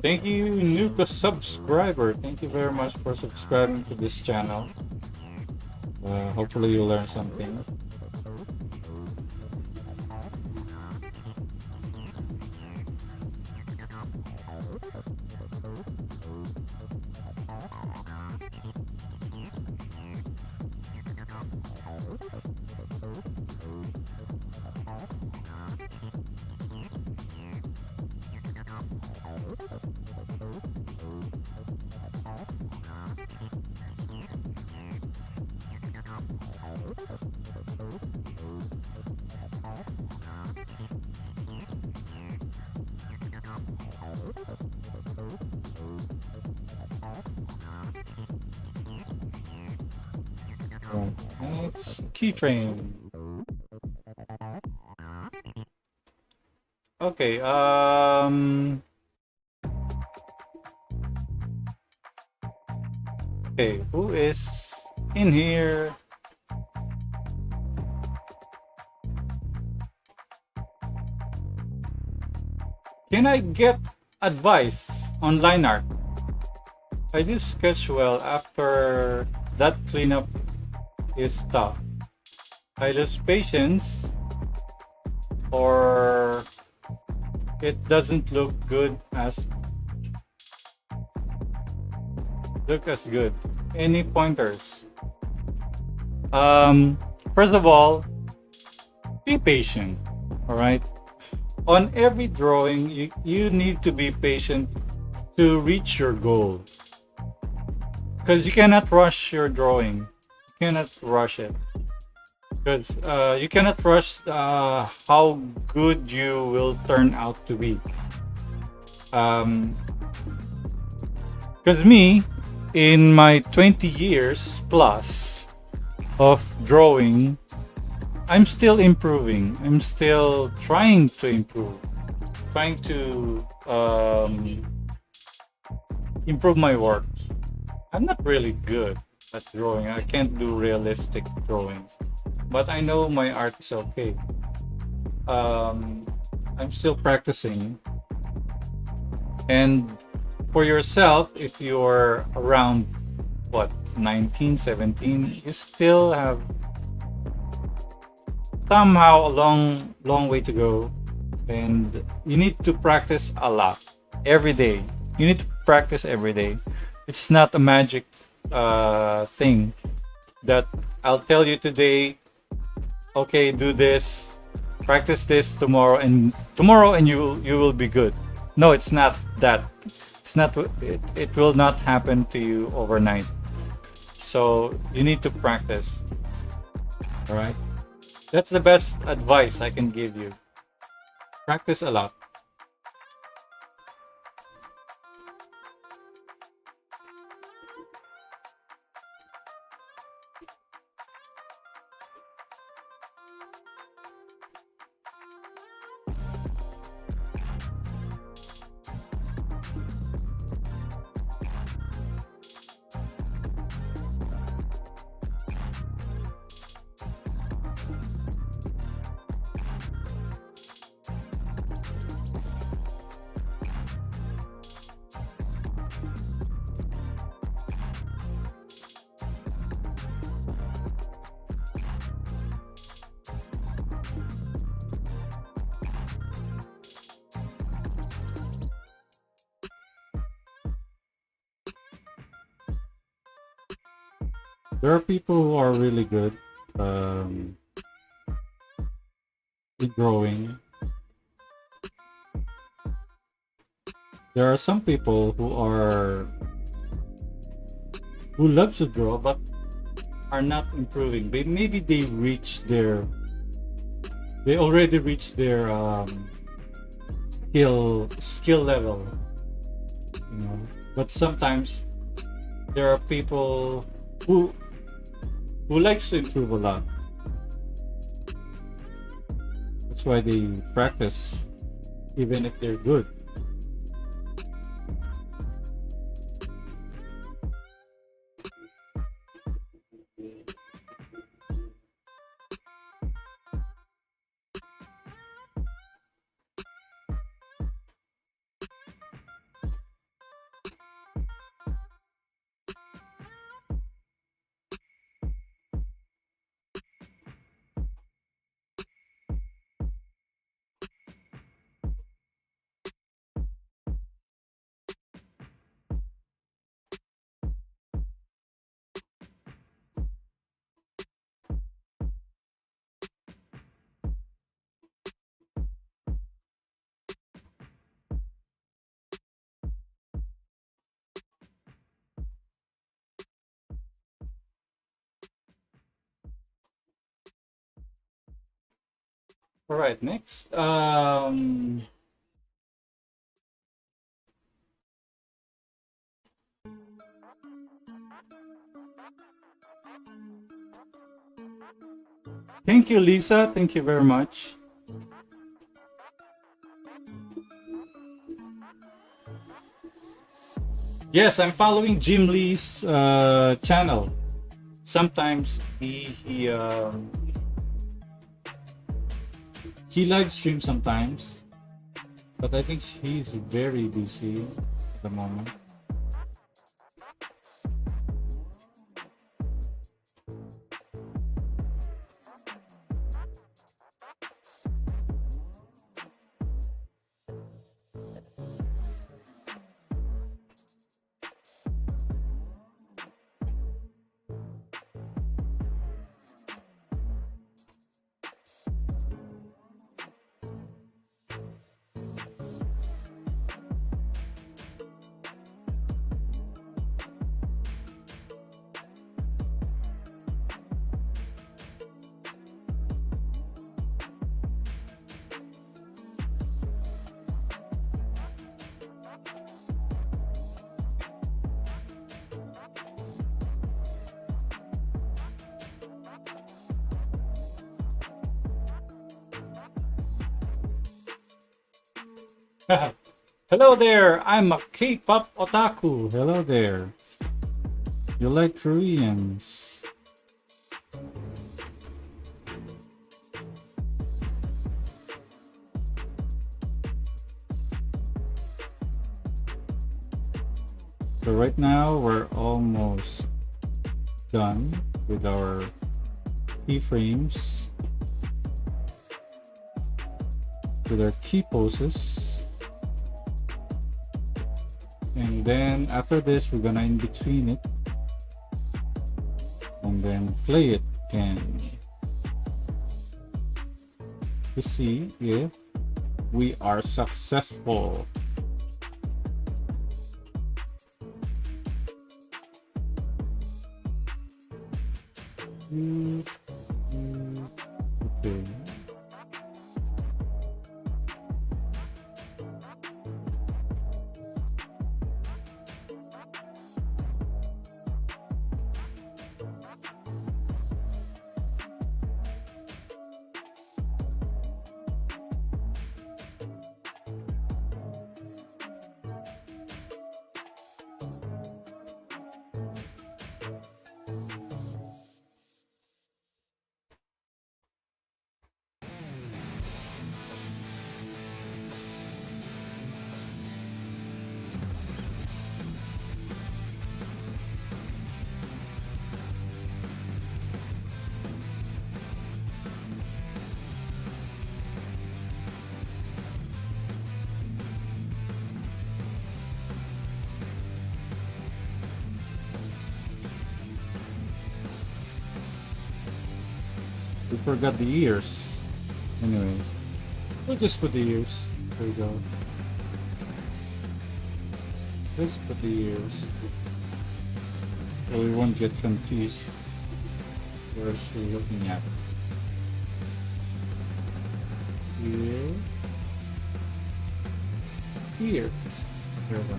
Thank you, new subscriber. Thank you very much for subscribing to this channel. Hopefully you learn something. It's keyframe. Okay, okay, who is in here? Can I get advice on line art? I do sketch well after that cleanup is tough. I lose patience or it doesn't look as good. Any pointers? First of all, be patient. All right. On every drawing, you need to be patient to reach your goal. Because you cannot rush your drawing. You cannot rush it. Because you cannot rush how good you will turn out to be. Because me, in my 20 years plus of drawing, I'm still improving. I'm still trying to improve. Trying to improve my work. I'm not really good at drawing. I can't do realistic drawings. But I know my art is okay. I'm still practicing. And for yourself, if you're around, what, 19, 17, you still have somehow a long way to go. And you need to practice a lot every day. You need to practice every day. It's not a magic thing that I'll tell you today, okay, do this, practice this tomorrow and you will be good. No, it's not that. It's not it will not happen to you overnight. So you need to practice. All right? That's the best advice I can give you. Practice a lot. There are people who are really good in drawing. There are some people who love to draw but are not improving. Maybe they already reached their skill level, you know. But sometimes there are people who likes to improve a lot. That's why they practice even if they're good. All right, next. Thank you, Lisa. Thank you very much. Yes, I'm following Jim Lee's channel. Sometimes he live streams sometimes, but I think he's very busy at the moment. Hello there, I'm a K-pop otaku. Hello there. You like Koreans? So right now we're almost done with our keyframes, with our key poses. And then after this, we're gonna in between it and then play it again to see if we are successful. Okay. forgot the ears. Anyways, we'll just put the ears. There we go. Let's put the ears. So we won't get confused. Where she's looking at. Here. Here. There we go.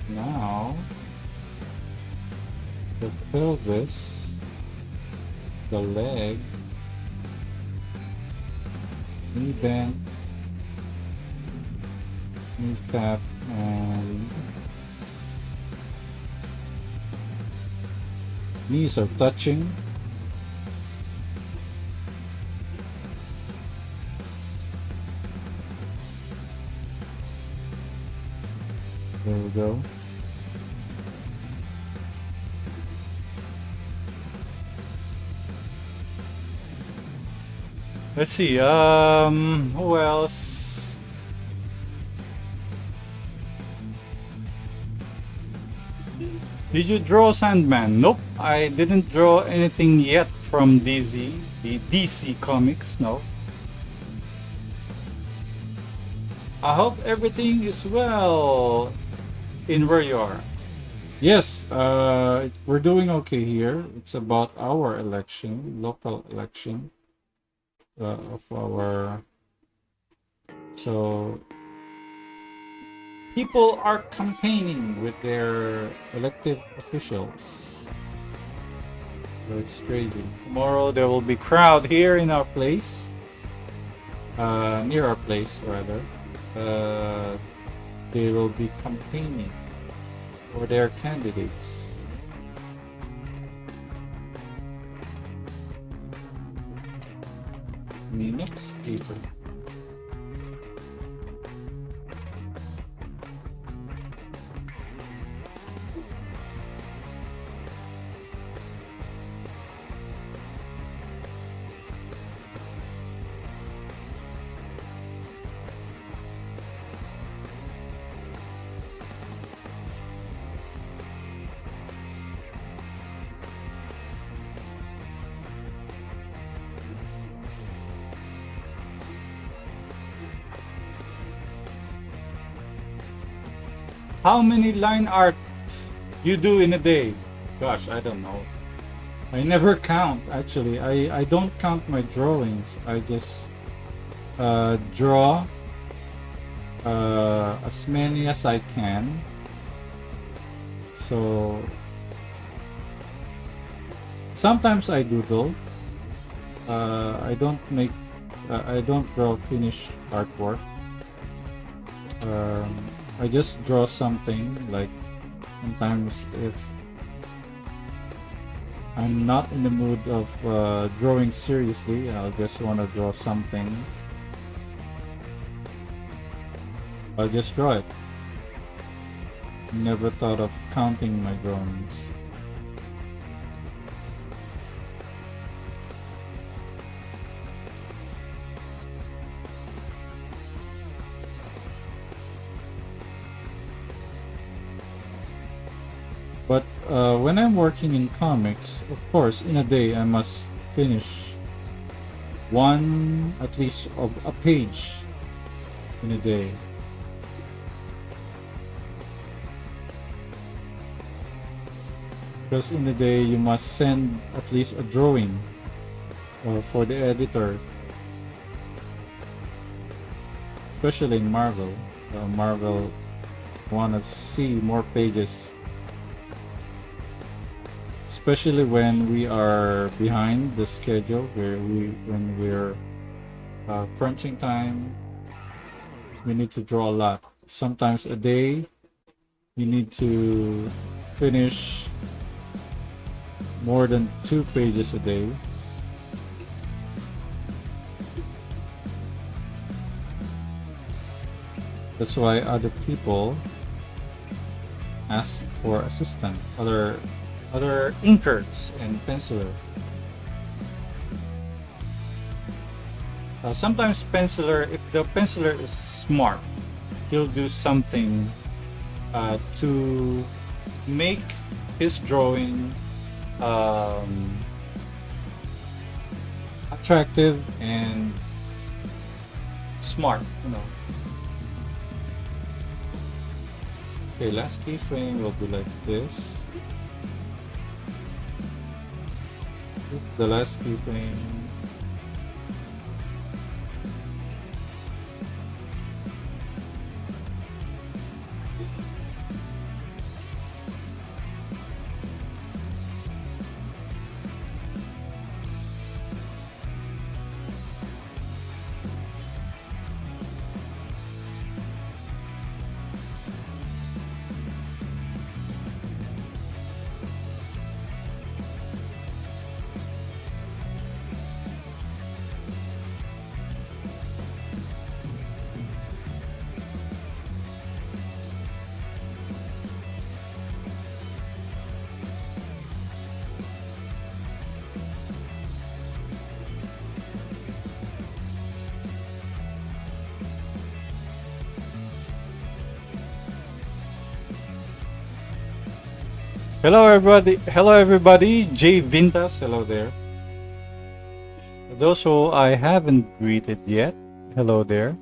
Now, the pelvis, the leg, knee bent, kneecap, and knees are touching. There we go. Let's see, who else? Did you draw Sandman? Nope, I didn't draw anything yet from DZ, the DC comics, no. I hope everything is well in where you are. Yes, we're doing okay here. It's about our election, local election. Of our, so people are campaigning with their elected officials, so it's crazy. Tomorrow there will be crowd here in our place, near our place rather. They will be campaigning for their candidates. Next keyframe. How many line art you do in a day? Gosh, I don't know. I never count, actually. I don't count my drawings. I just draw as many as I can. So sometimes I doodle. I don't draw finished artwork. I just draw something, like sometimes if I'm not in the mood of drawing seriously, I'll just want to draw something. I'll just draw it. Never thought of counting my drawings. But when I'm working in comics, of course, in a day I must finish at least of a page in a day. Because in a day you must send at least a drawing for the editor, especially in Marvel. Marvel wanna see more pages. Especially when we are behind the schedule, when we're crunching time, we need to draw a lot. Sometimes a day, you need to finish more than 2 pages a day. That's why other people ask for assistance, other inkers and penciler. Sometimes penciler, if the penciler is smart, he'll do something to make his drawing attractive and smart, you know. Okay, last keyframe will be like this. The last keyframe. Hello everybody. Hello everybody. Jay Vintas. Hello there. Those who I haven't greeted yet. Hello there.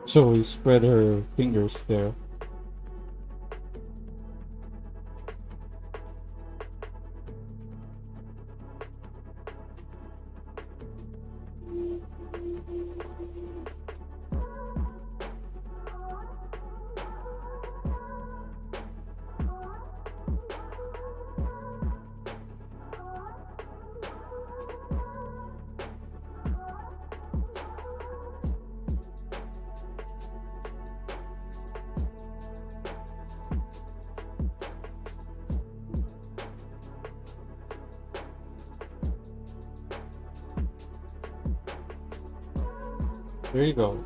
So we spread her fingers there. There you go.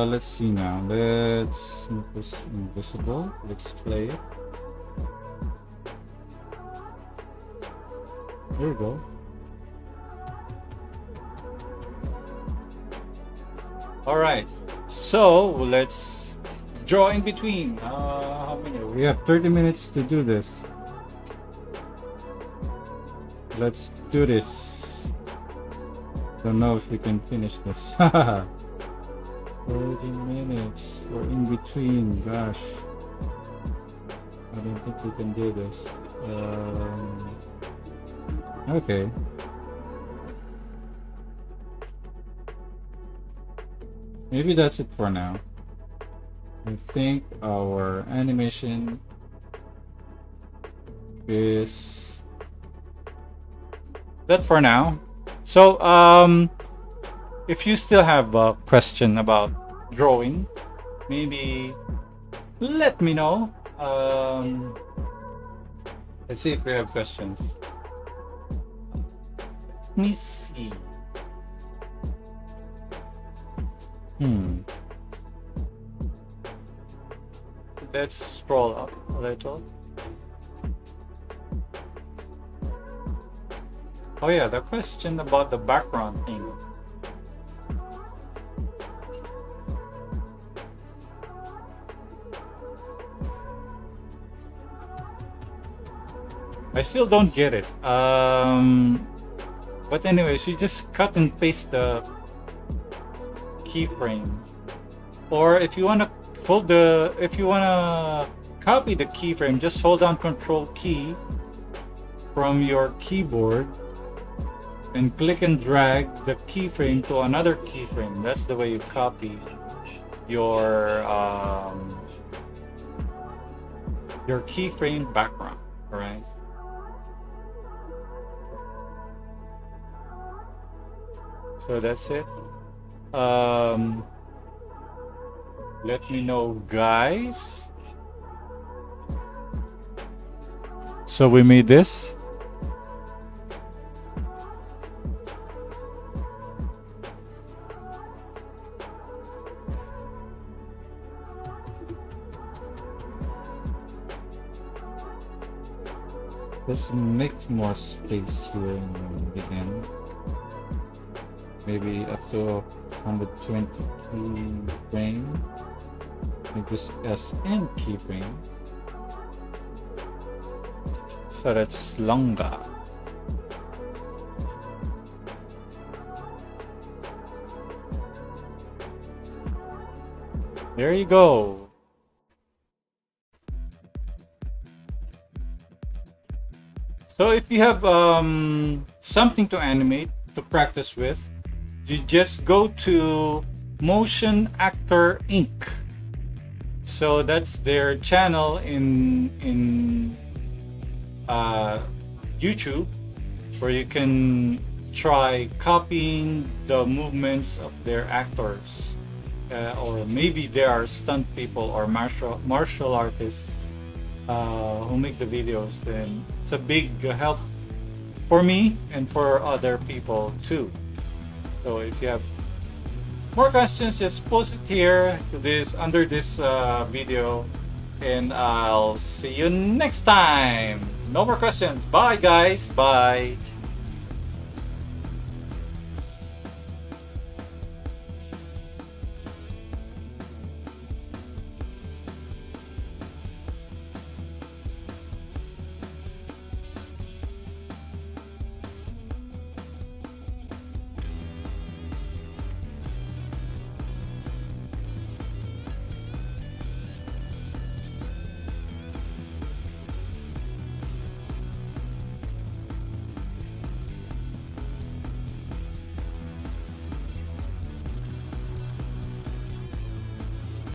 Let's see now. Let's make this invisible. Let's play it. There you go. All right. So let's draw in between. How many? We have 30 minutes to do this. Let's do this. Don't know if we can finish this. 30 minutes for in between. Gosh, I don't think we can do this. Okay. Maybe that's it for now. I think our animation is that for now. So, if you still have a question about drawing, maybe let me know. Let's see if we have questions. Let me see. Let's scroll up a little. Oh yeah, the question about the background thing. I still don't get it. But anyways, you just cut and paste the keyframe. Or if you wanna copy the keyframe, just hold down Control key from your keyboard and click and drag the keyframe to another keyframe. That's the way you copy your keyframe background. All right. So that's it. Let me know, guys. So we made this. Let's make more space here in the end. Maybe up to 120 keyframe. Make this SN keyframe. So that's longer. There you go. So if you have something to animate, to practice with, you just go to Motion Actor Inc. So that's their channel in YouTube, where you can try copying the movements of their actors. Or maybe there are stunt people or martial artists who make the videos. Then it's a big help for me and for other people too. So if you have more questions, just post it here to this under this video, and I'll see you next time. No more questions. Bye guys. Bye.